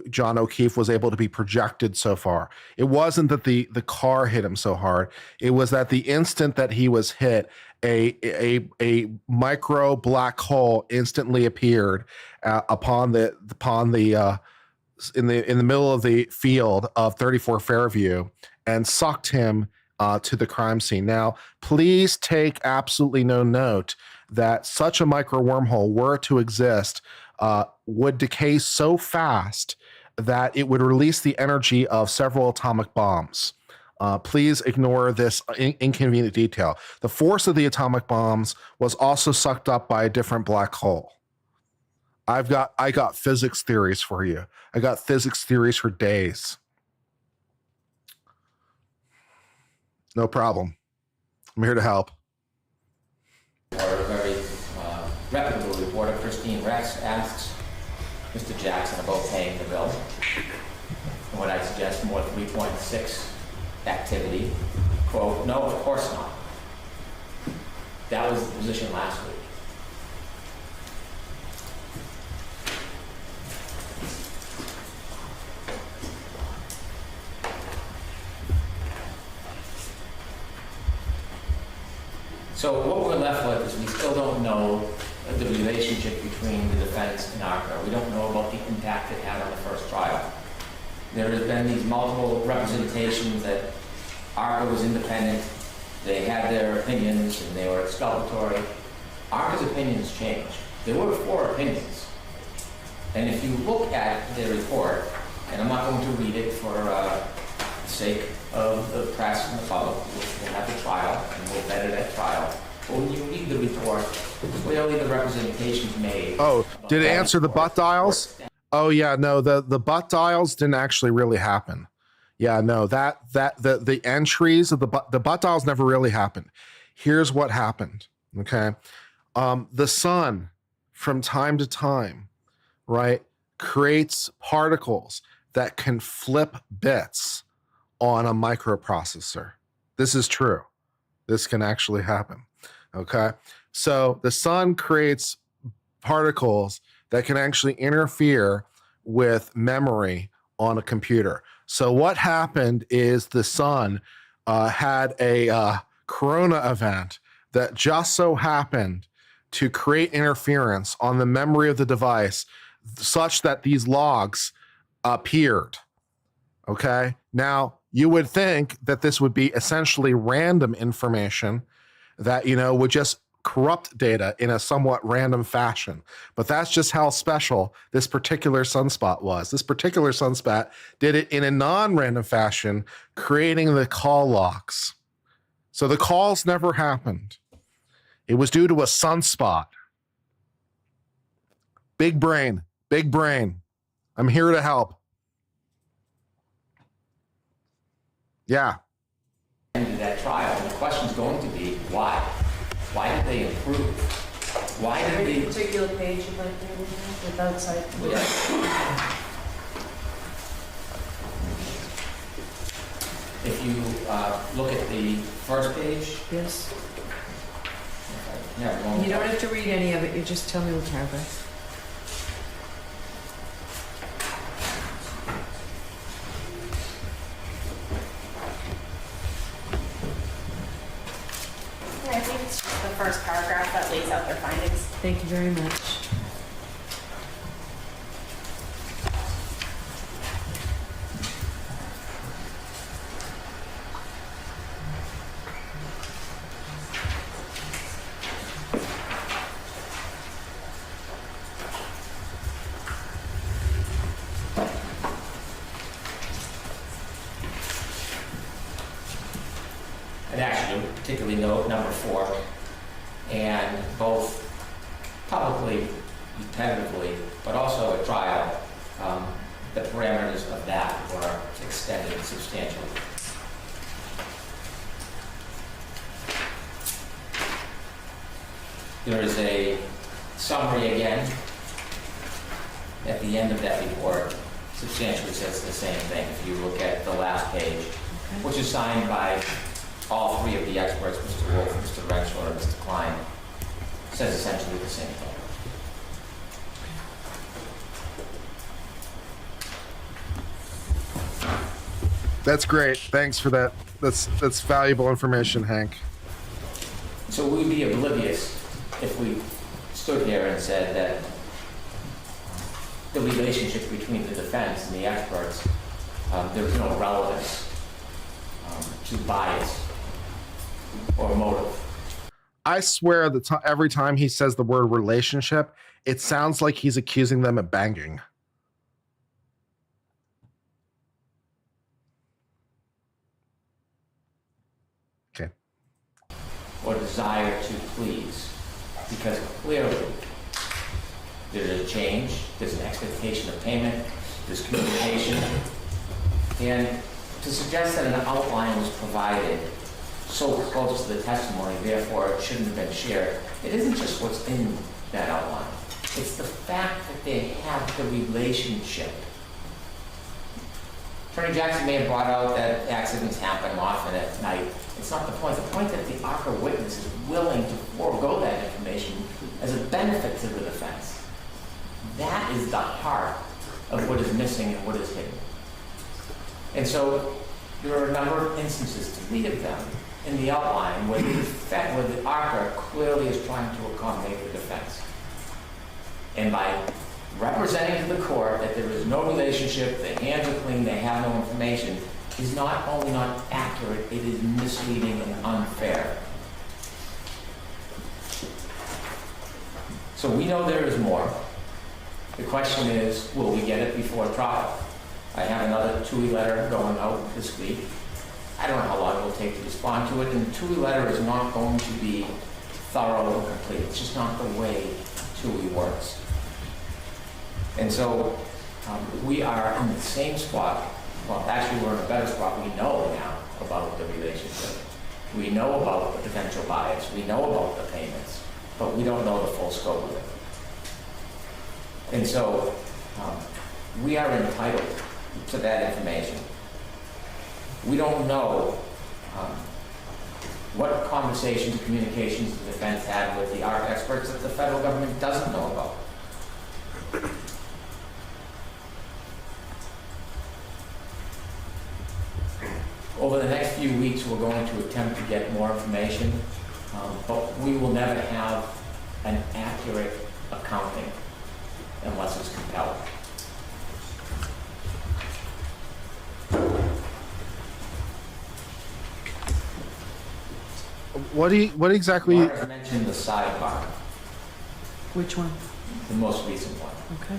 John O'Keefe was able to be projected so far. It wasn't that the car hit him so hard. It was that the instant that he was hit, a micro black hole instantly appeared in the middle of the field of 34 Fairview and sucked him to the crime scene. Now, please take absolutely no note that such a micro wormhole, were to exist, would decay so fast that it would release the energy of several atomic bombs. Please ignore this inconvenient detail. The force of the atomic bombs was also sucked up by a different black hole. I got physics theories for you. I got physics theories for days. No problem. I'm here to help. A very reputable reporter, Christine Rex, asks Mr. Jackson about paying the bill. And what I suggest, more 3.6 activity. Quote, no, of course not. That was the position last week. So what we're left with is we still don't know the relationship between the defense and ARCA. We don't know about the impact it had on the first trial. There has been these multiple representations that ARCA was independent, they had their opinions, and they were exculpatory. ARCA's opinions changed. There were 4 opinions. And if you look at the report, and I'm not going to read it for the sake of the press and the public. We'll have the trial, and we'll vet it at trial. But when you read the report, clearly the representations made. Oh, did it answer the butt dials? Oh yeah, no, the butt dials didn't actually really happen. Yeah, no, the entries of the butt dials never really happened. Here's what happened. Okay. The sun from time to time, right, creates particles that can flip bits on a microprocessor. This is true. This can actually happen. Okay. So the sun creates particles that can actually interfere with memory on a computer. So what happened is the sun had a corona event that just so happened to create interference on the memory of the device such that these logs appeared. Okay. Now, you would think that this would be essentially random information that, would just corrupt data in a somewhat random fashion. But that's just how special this particular sunspot was. This particular sunspot did it in a non-random fashion, creating the call logs. So the calls never happened. It was due to a sunspot. Big brain, big brain. I'm here to help. Yeah. Into that trial, and the question's going to be why? Why did they improve? Why did Any they? particular page you'd like to read without site? Yeah. If you look at the first page, Yes. yeah, You don't have to read any of it, you just tell me what paragraph. I think it's just the first paragraph that lays out their findings. Thank you very much. and actually particularly note number 4, and both publicly, repetitively, but also at trial, the parameters of that were extended substantially. There is a summary again at the end of that report, substantially says the same thing. If you look at the last page, which is signed by all 3 of the experts, Mr. Wolf, Mr. Renshaw, and Mr. Klein, says essentially the same thing. That's great. Thanks for that. That's valuable information, Hank. So we'd be oblivious if we stood here and said that the relationship between the defense and the experts, there's no relevance to bias or motive. I swear that every time he says the word relationship, it sounds like he's accusing them of banging. Okay. Or desire to please, because clearly there's a change, there's an expectation of payment, there's communication, and to suggest that an outline was provided so close to the testimony, therefore it shouldn't have been shared. It isn't just what's in that outline. It's the fact that they have the relationship. Attorney Jackson may have brought out that accidents happen often at night. It's not the point. The point that the ARCA witness is willing to forego that information as a benefit to the defense. That is the heart of what is missing and what is hidden. And so there are a number of instances, 3 of them, in the outline where the ARCA clearly is trying to accommodate the defense. And by representing to the court that there is no relationship, the hands are clean, they have no information, is not only not accurate, it is misleading and unfair. So we know there is more. The question is, will we get it before trial? I have another TUI letter going out this week. I don't know how long it will take to respond to it, and the TUI letter is not going to be thorough or complete. It's just not the way TUI works. And so we are in the same spot. Well, actually, we're in a better spot. We know now about the relationship. We know about the potential bias. We know about the payments, but we don't know the full scope of it. And so we are entitled to that information. We don't know what conversations and communications the defense had with the ARC experts that the federal government doesn't know about. Over the next few weeks, we're going to attempt to get more information, but we will never have an accurate accounting unless it's compelled. What exactly? Laura mentioned the sidebar, Which one? the most recent one. Okay.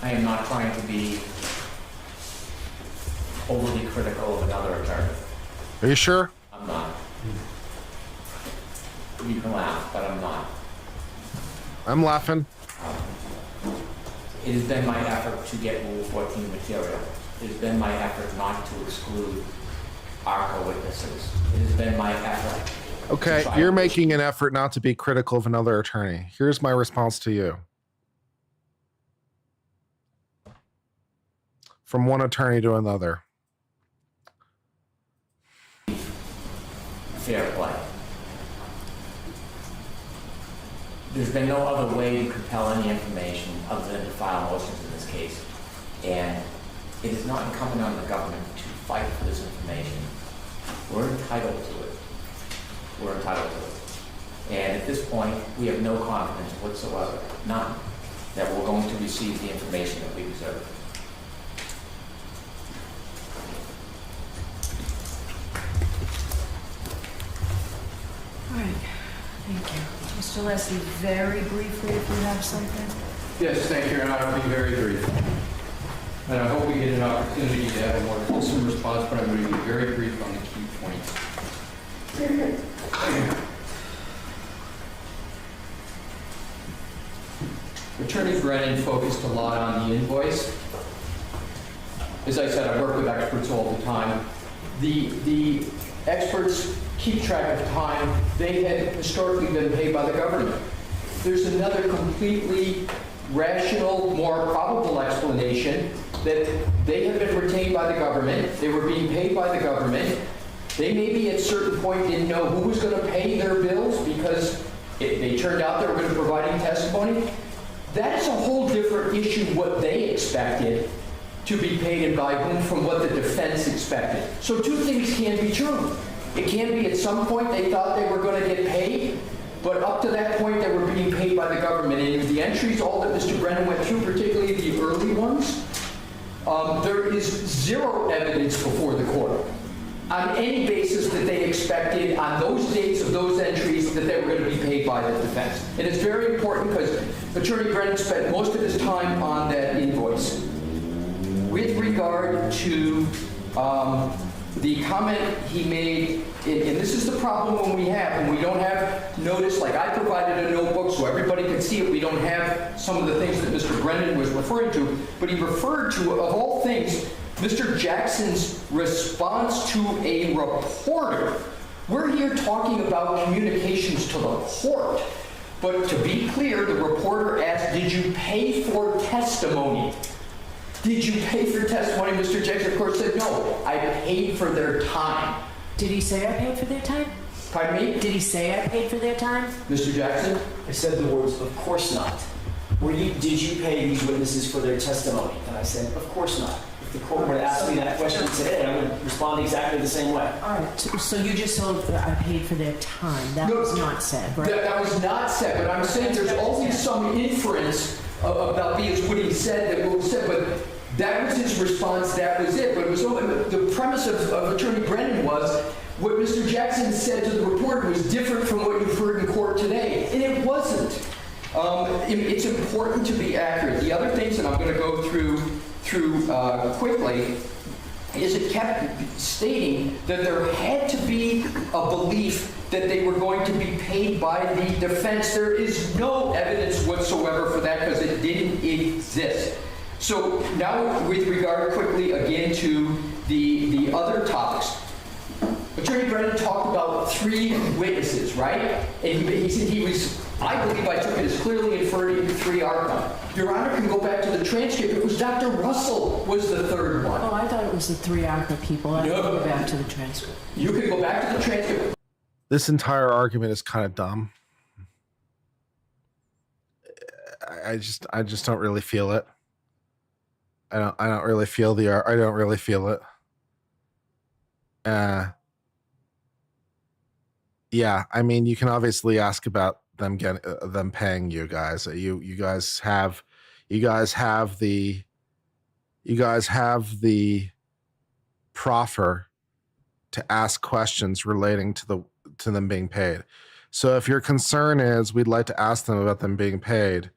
I am not trying to be overly critical of another attorney. Are you sure? I'm not. You can laugh, but I'm not. I'm laughing. It has been my effort to get Rule 14 material. It has been my effort not to exclude ARCA witnesses. It has been my effort. Okay, to try you're to- making an effort not to be critical of another attorney. Here's my response to you. From one attorney to another. Fair play. There's been no other way to compel any information other than to file motions in this case. And it is not incumbent on the government to fight for this information. We're entitled to it. We're entitled to it. And at this point, we have no confidence whatsoever, none, that we're going to receive the information that we deserve. All right, thank you. Mr. Leslie, very briefly, if you have something. Yes, thank you, and I'll be very brief. And I hope we get an opportunity to have a more fulsome response, but I'm going to be very brief on the key points. Attorney Brennan focused a lot on the invoice. As I said, I work with experts all the time. The experts keep track of time. They had historically been paid by the government. There's another completely rational, more probable explanation that they have been retained by the government. They were being paid by the government. They maybe at a certain point didn't know who was going to pay their bills because they turned out they were going to provide testimony. That is a whole different issue, what they expected to be paid and by whom from what the defense expected. So two things can be true. It can be at some point they thought they were going to get paid, but up to that point they were being paid by the government. And in the entries, all that Mr. Brennan went through, particularly the early ones, there is zero evidence before the court on any basis that they expected on those dates of those entries that they were going to be paid by the defense. And it's very important because Attorney Brennan spent most of his time on that invoice. With regard to the comment he made, and this is the problem when we don't have notice, like I provided a notebook so everybody could see it. We don't have some of the things that Mr. Brennan was referring to, but he referred to, of all things, Mr. Jackson's response to a reporter. We're here talking about communications to the court, but to be clear, the reporter asked, did you pay for testimony? Did you pay for testimony? Mr. Jackson, of course, said, no, I paid for their time. Did he say I paid for their time? Pardon me? Did he say I paid for their time? Mr. Jackson? I said the words, of course not. Did you pay these witnesses for their testimony? And I said, of course not. If the court were to ask me that question today, I would respond exactly the same way. All right, so you just told that I paid for their time. That was not said, right? That was not said, but I'm saying there's always some inference about what he said that was said, but That was his response, that was it. But it was the premise of Attorney Brennan was what Mr. Jackson said to the reporter was different from what you've heard in court today, and it wasn't. It's important to be accurate. The other things that I'm going to go through quickly is it kept stating that there had to be a belief that they were going to be paid by the defense. There is no evidence whatsoever for that because it didn't exist. So now with regard quickly again to the other topics. Attorney Brennan talked about 3 witnesses, right? And he said he was, I believe I took it as clearly inferring 3 ARCA. Your Honor can go back to the transcript. It was Dr. Russell was the 3rd one. Oh, I thought it was the 3 ARCA people. I have to go back to the transcript. You can go back to the transcript. This entire argument is kind of dumb. I just don't really feel it. I don't really feel it. Yeah, I mean, you can obviously ask about them paying you guys. You guys have the proffer to ask questions relating to them being paid. So if your concern is we'd like to ask them about them being paid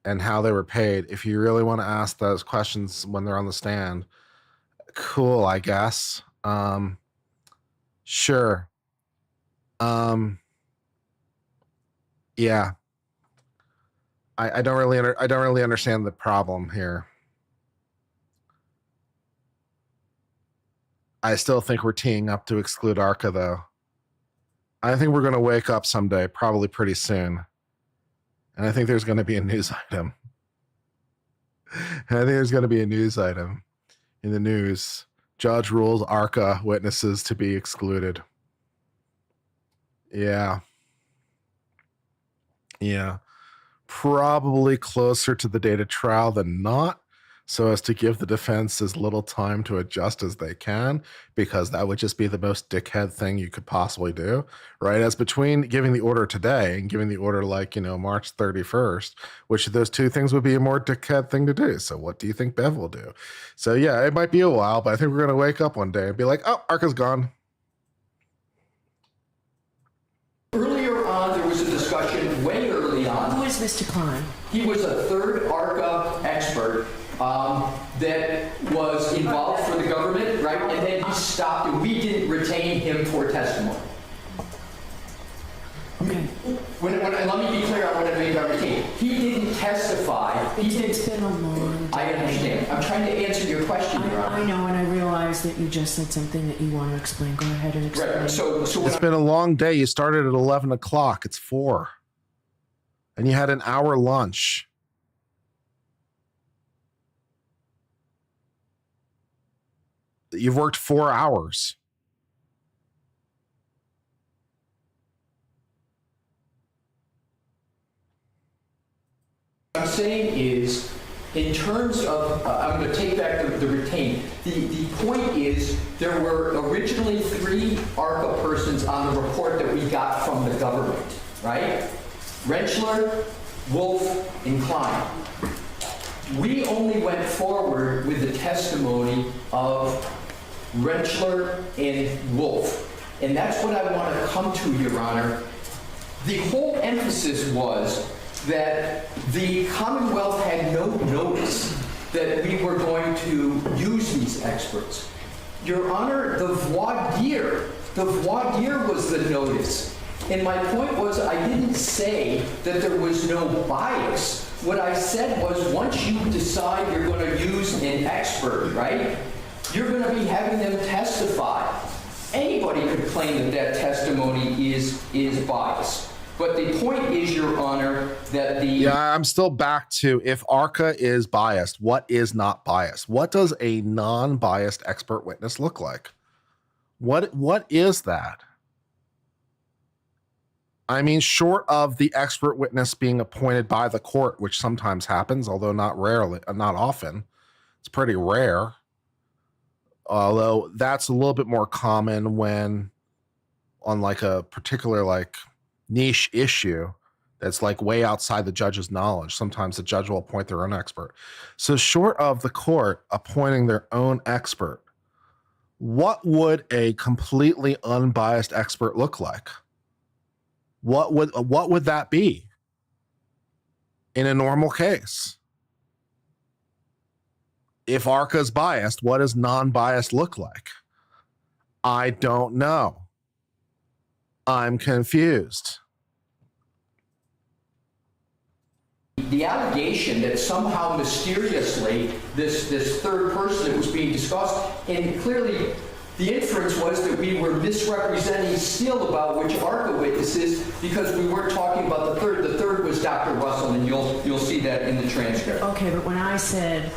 and how they were paid, if you really want to ask those questions when they're on the stand, cool, I guess. Sure. Yeah. I don't really understand the problem here. I still think we're teeing up to exclude ARCA, though. I think we're going to wake up someday, probably pretty soon. And I think there's going to be a news item. In the news. Judge rules ARCA witnesses to be excluded. Yeah. Probably closer to the date of trial than not, so as to give the defense as little time to adjust as they can, because that would just be the most dickhead thing you could possibly do, right? As between giving the order today and giving the order March 31st, which of those 2 things would be a more dickhead thing to do? So what do you think Bev will do? So yeah, it might be a while, but I think we're going to wake up one day and be like, oh, ARCA's gone. Earlier on, there was a discussion way early on. Who is Mr. Klein? He was a 3rd ARCA expert that was involved for the government, right? And then he stopped, and we didn't retain him for testimony. Okay. And let me be clear on what I mean by retain. He didn't testify. It's been a long time. I understand. I'm trying to answer your question, Your Honor. I know, and I realize that you just said something that you want to explain. Go ahead and explain. Right. So It's been a long day. You started at 11 o'clock. It's 4. And you had an hour lunch. You've worked 4 hours. What I'm saying is, in terms of, I'm going to take back the retain. The point is, there were originally 3 ARCA persons on the report that we got from the government, right? Rentschler, Wolf, and Klein. We only went forward with the testimony of Rentschler and Wolf. And that's what I want to come to, Your Honor. The whole emphasis was that the Commonwealth had no notice that we were going to use these experts. Your Honor, the voir dire was the notice. And my point was, I didn't say that there was no bias. What I said was, once you decide you're going to use an expert, right, you're going to be having them testify. Anybody could claim that testimony is biased. But the point is, Your Honor, that Yeah, I'm still back to, if ARCA is biased, what is not biased? What does a non-biased expert witness look like? What is that? I mean, short of the expert witness being appointed by the court, which sometimes happens, although not often. It's pretty rare. Although that's a little bit more common when on a particular niche issue, that's like way outside the judge's knowledge. Sometimes the judge will appoint their own expert. So short of the court appointing their own expert, what would a completely unbiased expert look like? What would that be in a normal case? If ARCA's biased, what does non-biased look like? I don't know. I'm confused. The allegation that somehow mysteriously this third person that was being discussed, and clearly the inference was that we were misrepresenting still about which ARCA witnesses because we weren't talking about the third. The third was Dr. Russell, and you'll see that in the transcript. Okay, but when I said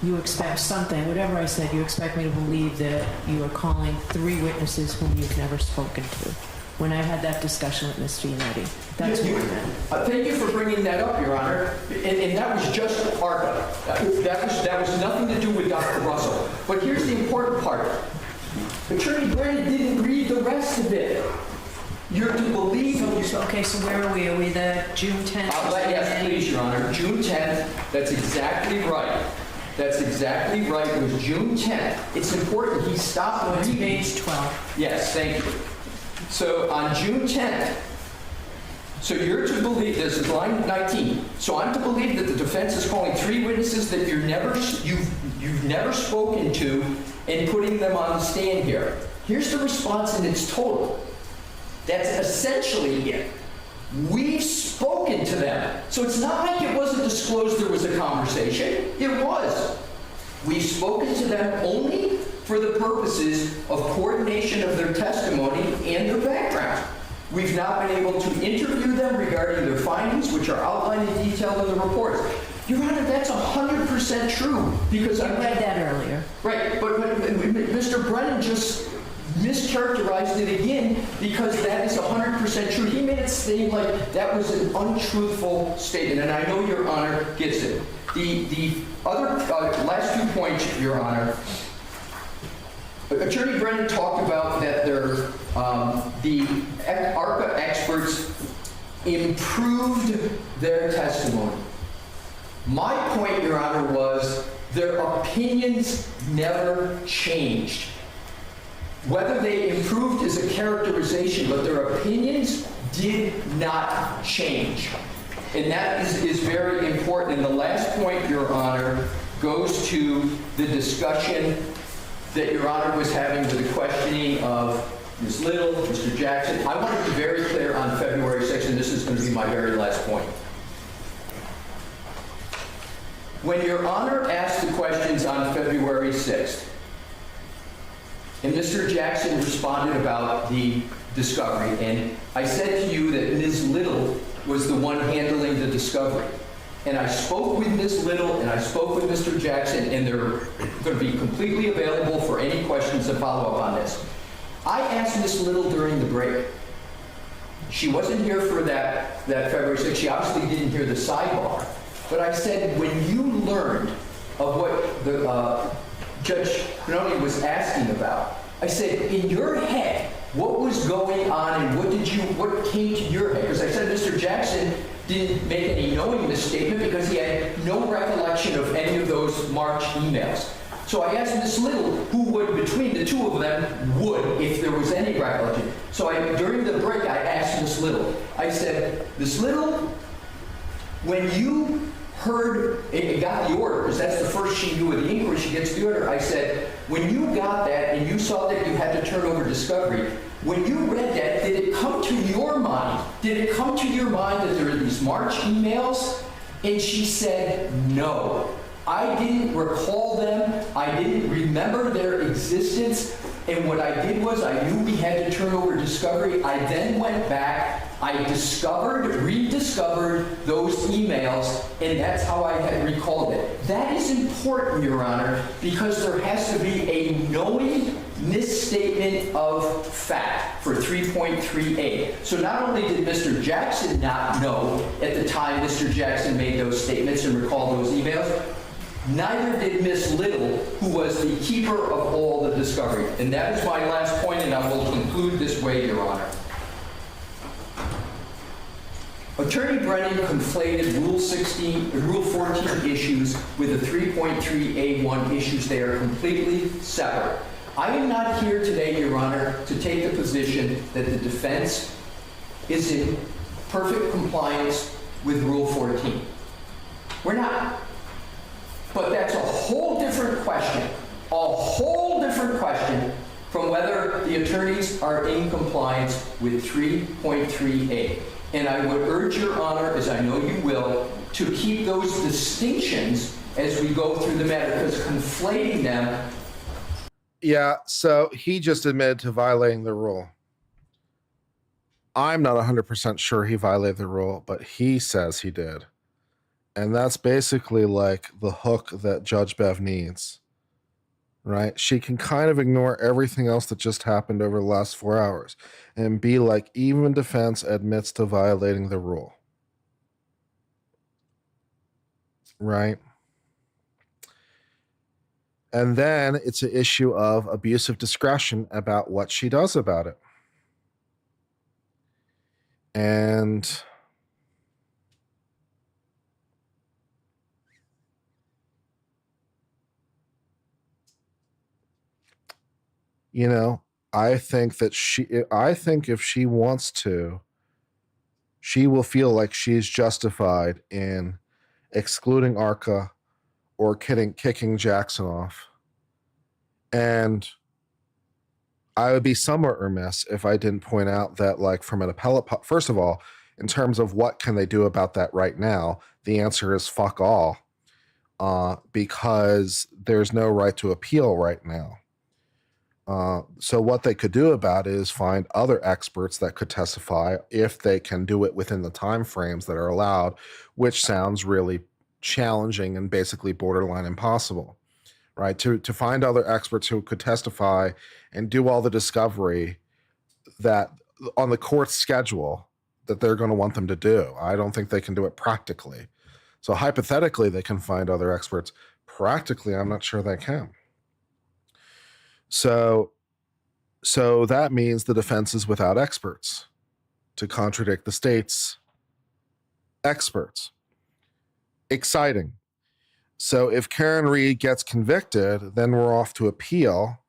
you expect something, whatever I said, you expect me to believe that you are calling 3 witnesses whom you've never spoken to. When I had that discussion with Mr. Yannetti, that's what I meant. Thank you for bringing that up, Your Honor. And that was just ARCA. That was nothing to do with Dr. Russell. But here's the important part. Attorney Brennan didn't read the rest of it. You're to believe... Okay, so where are we? Are we the June 10th? Yes, please, Your Honor. June 10th. That's exactly right. That's exactly right. It was June 10th. It's important he stopped It's reading. page 12. Yes, thank you. So on June 10th, so you're to believe, this is line 19, so I'm to believe that the defense is calling 3 witnesses that you've never spoken to and putting them on the stand here. Here's the response in its total. That's essentially it. We've spoken to them. So it's not like it wasn't disclosed there was a conversation. It was. We've spoken to them only for the purposes of coordination of their testimony and their background. We've not been able to interview them regarding their findings, which are outlined in detail in the reports. Your Honor, that's 100% true, because I read that earlier. Right, but Mr. Brennan just mischaracterized it again because that is 100% true. He made it seem like that was an untruthful statement, and I know Your Honor gets it. The other last 2 points, Your Honor. Attorney Brennan talked about that the ARCA experts improved their testimony. My point, Your Honor, was their opinions never changed. Whether they improved is a characterization, but their opinions did not change. And that is very important. And the last point, Your Honor, goes to the discussion that Your Honor was having with the questioning of Ms. Little, Mr. Jackson. I want to be very clear on February 6th, and this is going to be my very last point. When Your Honor asked the questions on February 6th, and Mr. Jackson responded about the discovery, and I said to you that Ms. Little was the one handling the discovery. And I spoke with Ms. Little and I spoke with Mr. Jackson, and they're going to be completely available for any questions that follow up on this. I asked Ms. Little during the break. She wasn't here for that February 6th. She obviously didn't hear the sidebar. But I said, when you learned of what the Judge Pennoni was asking about, I said, in your head, what was going on and what came to your head? Because I said Mr. Jackson didn't make any knowing misstatement because he had no recollection of any of those March emails. So I asked Ms. Little who would, between the two of them, would, if there was any recollection. So during the break, I asked Ms. Little. I said, Ms. Little, when you heard and got the order, because that's the first she knew of the inquiry, she gets the order. I said, when you got that and you saw that you had to turn over discovery, when you read that, did it come to your mind? Did it come to your mind that there are these March emails? And she said, no. I didn't recall them. I didn't remember their existence. And what I did was I knew we had to turn over discovery. I then went back. I rediscovered those emails, and that's how I had recalled it. That is important, Your Honor, because there has to be a knowing misstatement of fact for 3.3a. So not only did Mr. Jackson not know at the time Mr. Jackson made those statements and recalled those emails, neither did Ms. Little, who was the keeper of all the discovery. And that is my last point, and I will conclude this way, Your Honor. Attorney Brennan conflated Rule 14 issues with the 3.3A1 issues. They are completely separate. I am not here today, Your Honor, to take the position that the defense is in perfect compliance with Rule 14. We're not. But that's a whole different question, from whether the attorneys are in compliance with 3.3A. And I would urge Your Honor, as I know you will, to keep those distinctions as we go through the matter, because conflating them. Yeah, so he just admitted to violating the rule. I'm not 100% sure he violated the rule, but he says he did. And that's basically like the hook that Judge Bev needs, right? She can kind of ignore everything else that just happened over the last 4 hours and be like, even defense admits to violating the rule, right? And then it's an issue of abuse of discretion about what she does about it. And you know, I think if she wants to, she will feel like she's justified in excluding ARCA or kicking Jackson off. And I would be somewhat remiss if I didn't point out that, like, from an appellate, first of all, in terms of what can they do about that right now, the answer is fuck all, because there's no right to appeal right now. So what they could do about it is find other experts that could testify if they can do it within the time frames that are allowed, which sounds really challenging and basically borderline impossible, right? To find other experts who could testify and do all the discovery that on the court's schedule that they're going to want them to do. I don't think they can do it practically. So hypothetically, they can find other experts. Practically, I'm not sure they can. So that means the defense is without experts to contradict the state's experts. Exciting. So if Karen Reed gets convicted, then we're off to appeal,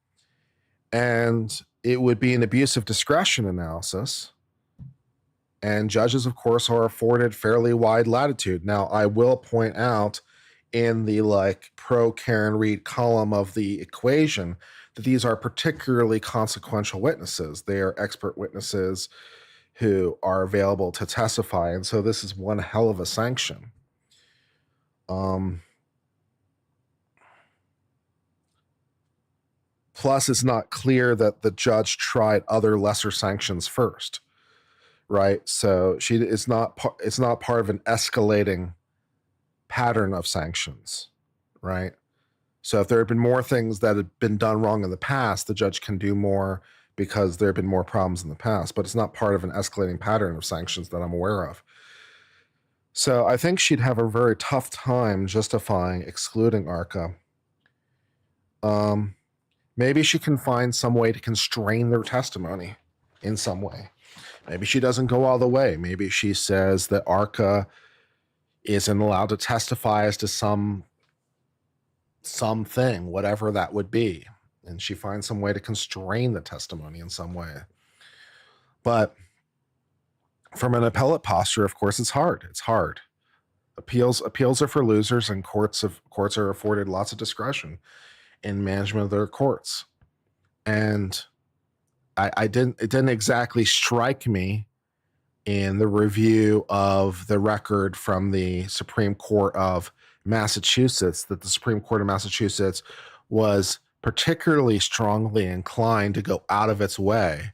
and it would be an abuse of discretion analysis. And judges, of course, are afforded fairly wide latitude. Now, I will point out in the pro Karen Reed column of the equation that these are particularly consequential witnesses. They are expert witnesses who are available to testify. And so this is one hell of a sanction. Plus, it's not clear that the judge tried other lesser sanctions first, right? So it's not part of an escalating pattern of sanctions, right? So if there had been more things that had been done wrong in the past, the judge can do more because there have been more problems in the past, but it's not part of an escalating pattern of sanctions that I'm aware of. So I think she'd have a very tough time justifying excluding ARCA. Maybe she can find some way to constrain their testimony in some way. Maybe she doesn't go all the way. Maybe she says that ARCA isn't allowed to testify as to something, whatever that would be. And she finds some way to constrain the testimony in some way. But from an appellate posture, of course, it's hard. It's hard. Appeals are for losers, and courts are afforded lots of discretion in management of their courts. And it didn't exactly strike me in the review of the record from the Supreme Court of Massachusetts that the Supreme Court of Massachusetts was particularly strongly inclined to go out of its way,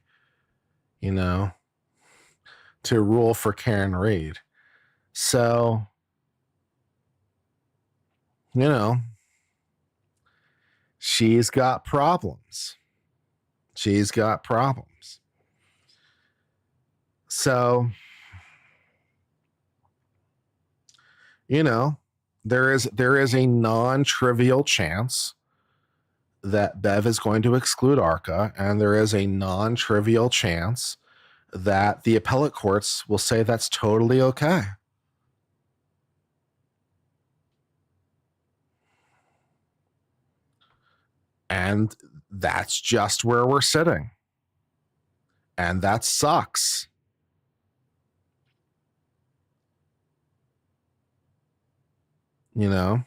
to rule for Karen Reed. So, she's got problems. So, there is a non-trivial chance that Bev is going to exclude ARCA, and there is a non-trivial chance that the appellate courts will say that's totally okay. And that's just where we're sitting. And that sucks. You know?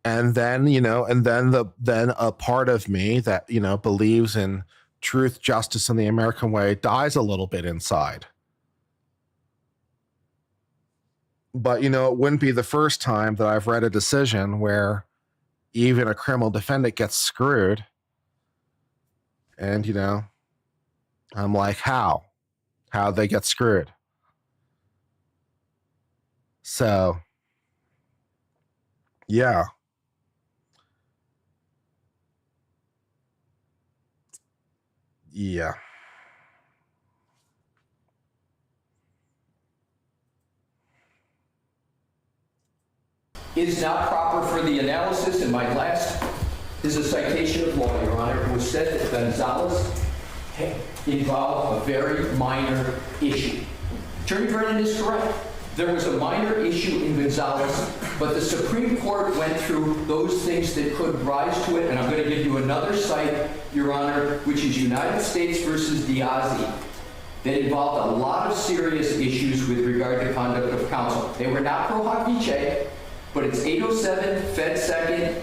And then, then a part of me that, believes in truth, justice, and the American way dies a little bit inside. But, it wouldn't be the first time that I've read a decision where even a criminal defendant gets screwed. And, I'm like, how? How'd they get screwed? So, yeah. Yeah. Is not proper for the analysis, and my last is a citation of law, Your Honor, which said that Gonzalez involved a very minor issue. Attorney Brennan is correct. There was a minor issue in Gonzalez, but the Supreme Court went through those things that could rise to it, and I'm going to give you another cite, Your Honor, which is United States versus Diazzi, that involved a lot of serious issues with regard to conduct of counsel. They were not pro hoc vice, but it's 807 Fed Second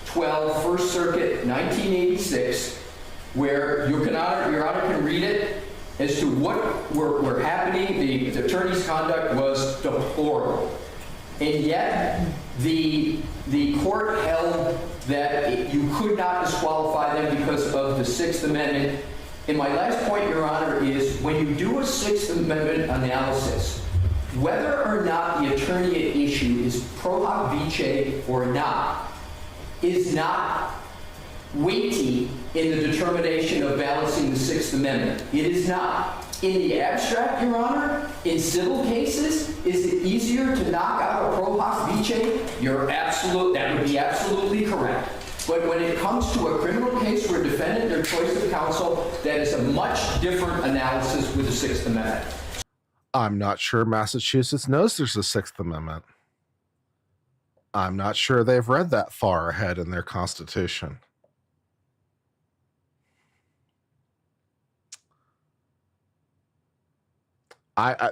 12 First Circuit 1986, where Your Honor can read it as to what were happening. The attorney's conduct was deplorable, and yet the court held that you could not disqualify them because of the Sixth Amendment. And my last point, Your Honor, is when you do a Sixth Amendment analysis, whether or not the attorney at issue is pro hoc vice or not, is not weighty in the determination of balancing the Sixth Amendment. It is not. In the abstract, Your Honor, in civil cases, is it easier to knock out a pro hoc vice? That would be absolutely correct. But when it comes to a criminal case where a defendant, their choice of counsel, that is a much different analysis with the Sixth Amendment. I'm not sure Massachusetts knows there's a Sixth Amendment. I'm not sure they've read that far ahead in their Constitution.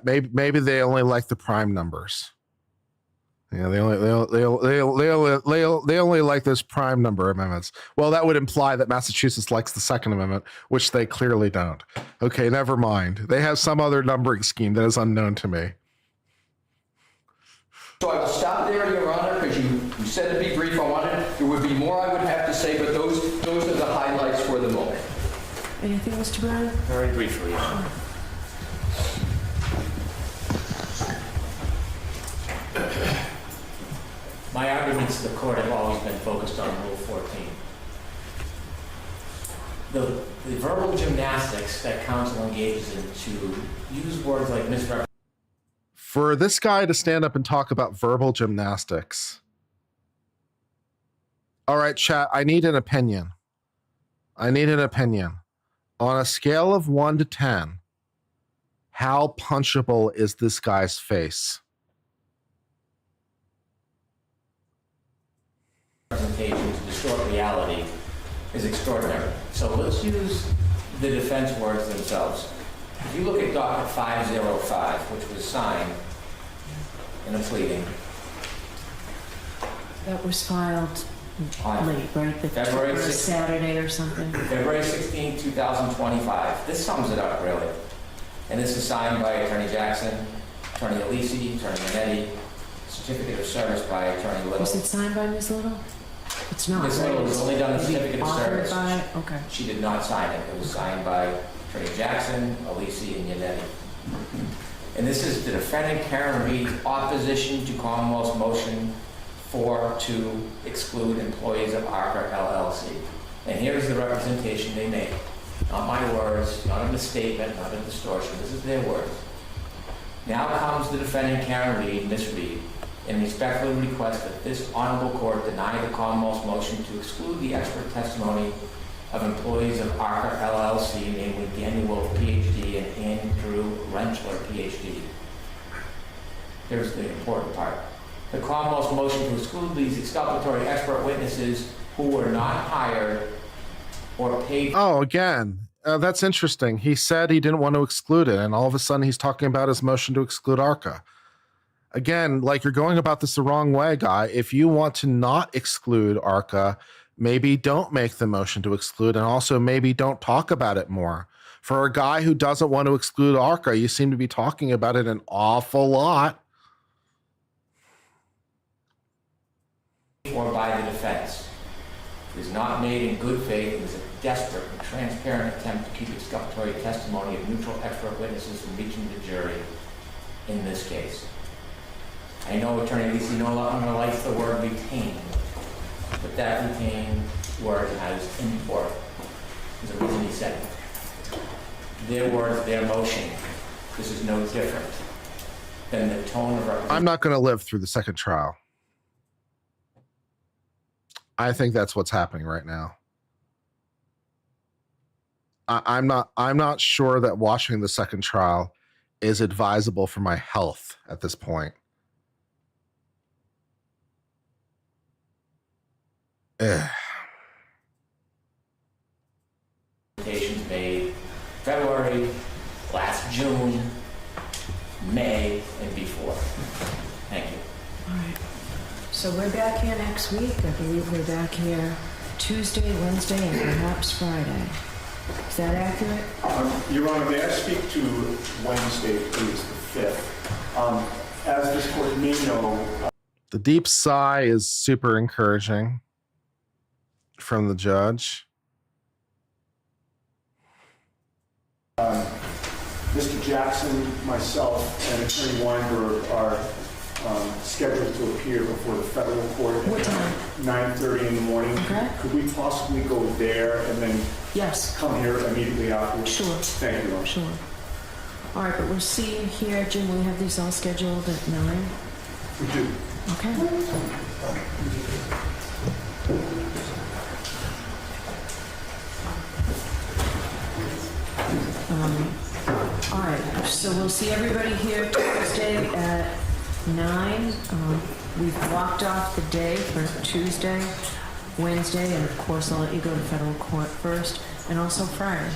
Maybe they only like the prime numbers. Yeah, they only like those prime number amendments. Well, that would imply that Massachusetts likes the Second Amendment, which they clearly don't. Okay, never mind. They have some other numbering scheme that is unknown to me. So I will stop there, Your Honor, because you said to be brief. There would be more I would have to say, but those are the highlights for the moment. Anything, Mr. Brown? Very briefly, Your Honor. My arguments to the court have always been focused on Rule 14. The verbal gymnastics that counsel engages in to use words like misrepresentation. For this guy to stand up and talk about verbal gymnastics. All right, chat, I need an opinion. On a scale of 1 to 10, how punchable is this guy's face? Presentation to distort reality is extraordinary. So let's use the defense words themselves. If you look at docket 505, which was signed in a pleading. That was filed late, right? February 16th. Saturday or something. February 16, 2025. This sums it up, really. And this is signed by Attorney Jackson, Attorney Alisi, Attorney Manetti, certificate of service by Attorney Little. Was it signed by Ms. Little? It's not. Ms. Little has only done the certificate of service. Okay. She did not sign it. It was signed by Attorney Jackson, Alisi, and Yannetti. And this is the defendant Karen Reed's opposition to Commonwealth's motion to exclude employees of ARCA LLC. And here's the representation they made. Not my words, not a misstatement, not a distortion. This is their words. Now comes the defendant Karen Reed, Ms. Reed, and respectfully request that this honorable court deny the Commonwealth's motion to exclude the expert testimony of employees of ARCA LLC, namely Daniel Wolf, PhD, and Andrew Rentschler, PhD. Here's the important part. The Commonwealth's motion to exclude these exculpatory expert witnesses who were not hired or paid. Oh, again, that's interesting. He said he didn't want to exclude it, and all of a sudden he's talking about his motion to exclude ARCA. Again, like, you're going about this the wrong way, guy. If you want to not exclude ARCA, maybe don't make the motion to exclude, and also maybe don't talk about it more. For a guy who doesn't want to exclude ARCA, you seem to be talking about it an awful lot. Or by the defense. It is not made in good faith and is a desperate and transparent attempt to keep exculpatory testimony of neutral expert witnesses from reaching the jury in this case. I know Attorney Lisi no longer likes the word retain, but that retain word has import. There's a reason he said it. Their words, their motion. This is no different than the tone of representation. I'm not going to live through the second trial. I think that's what's happening right now. I'm not sure that watching the second trial is advisable for my health at this point. Ugh. Made February, last June, May, and before. Thank you. All right. So we're back here next week. I believe we're back here Tuesday, Wednesday, and perhaps Friday. Is that accurate? Your Honor, may I speak to Wednesday, please, the 5th? As this court may know... The deep sigh is super encouraging from the judge. Mr. Jackson, myself, and Attorney Weinberg are scheduled to appear before the federal court at What time? 9:30 in the morning. Okay. Could we possibly go there and then Yes. come here immediately afterwards? Sure. Thank you, Your Honor. Sure. All right, but we'll see you here, Jim. We have these all scheduled at 9. We do. Okay. All right, so we'll see everybody here Tuesday at 9. We've blocked off the day for Tuesday, Wednesday, and of course I'll let you go to federal court first, and also Friday.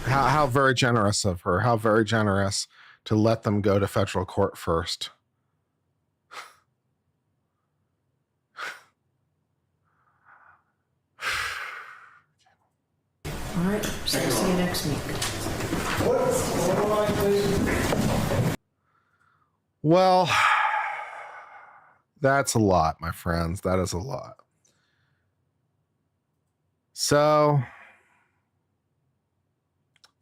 How very generous of her. How very generous to let them go to federal court first. All right, so we'll see you next week. Well, that's a lot, my friends. That is a lot. So,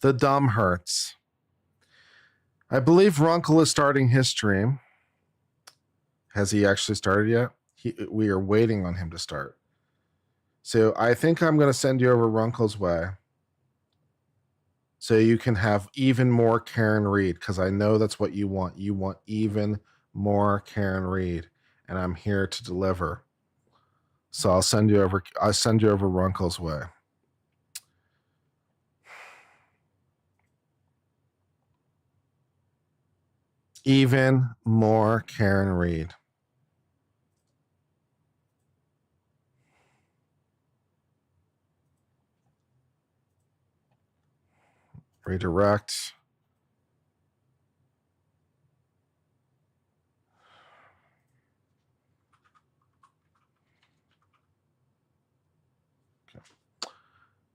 the dumb hurts. I believe Runkle is starting his stream. Has he actually started yet? We are waiting on him to start. So I think I'm going to send you over Runkle's way so you can have even more Karen Reed, because I know that's what you want. You want even more Karen Reed, and I'm here to deliver. So I'll send you over Runkle's way. Even more Karen Reed. Redirect. Okay.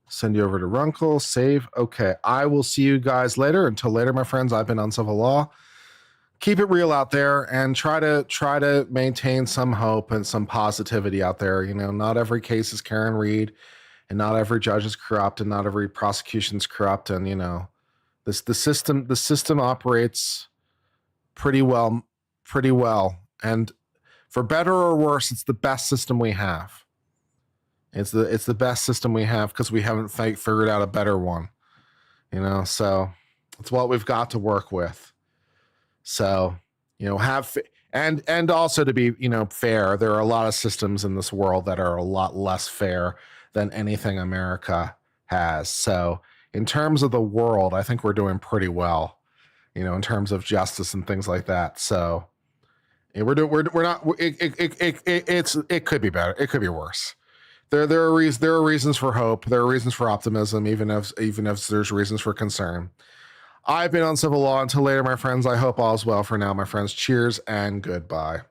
Send you over to Runkle. Save. Okay. I will see you guys later. Until later, my friends. I've been Uncivil Law. Keep it real out there and try to maintain some hope and some positivity out there. You know, not every case is Karen Reed, and not every judge is corrupt, and not every prosecution is corrupt. And, you know, the system operates pretty well. And for better or worse, it's the best system we have. It's the best system we have because we haven't figured out a better one. You know, so it's what we've got to work with. So, you know, And also to be, fair, there are a lot of systems in this world that are a lot less fair than anything America has. So in terms of the world, I think we're doing pretty well, in terms of justice and things like that. So yeah, we're not, it could be better. It could be worse. There are reasons for hope. There are reasons for optimism, even if there's reasons for concern. I've been on Civil Law. Until later, my friends, I hope all is well for now, my friends. Cheers and goodbye.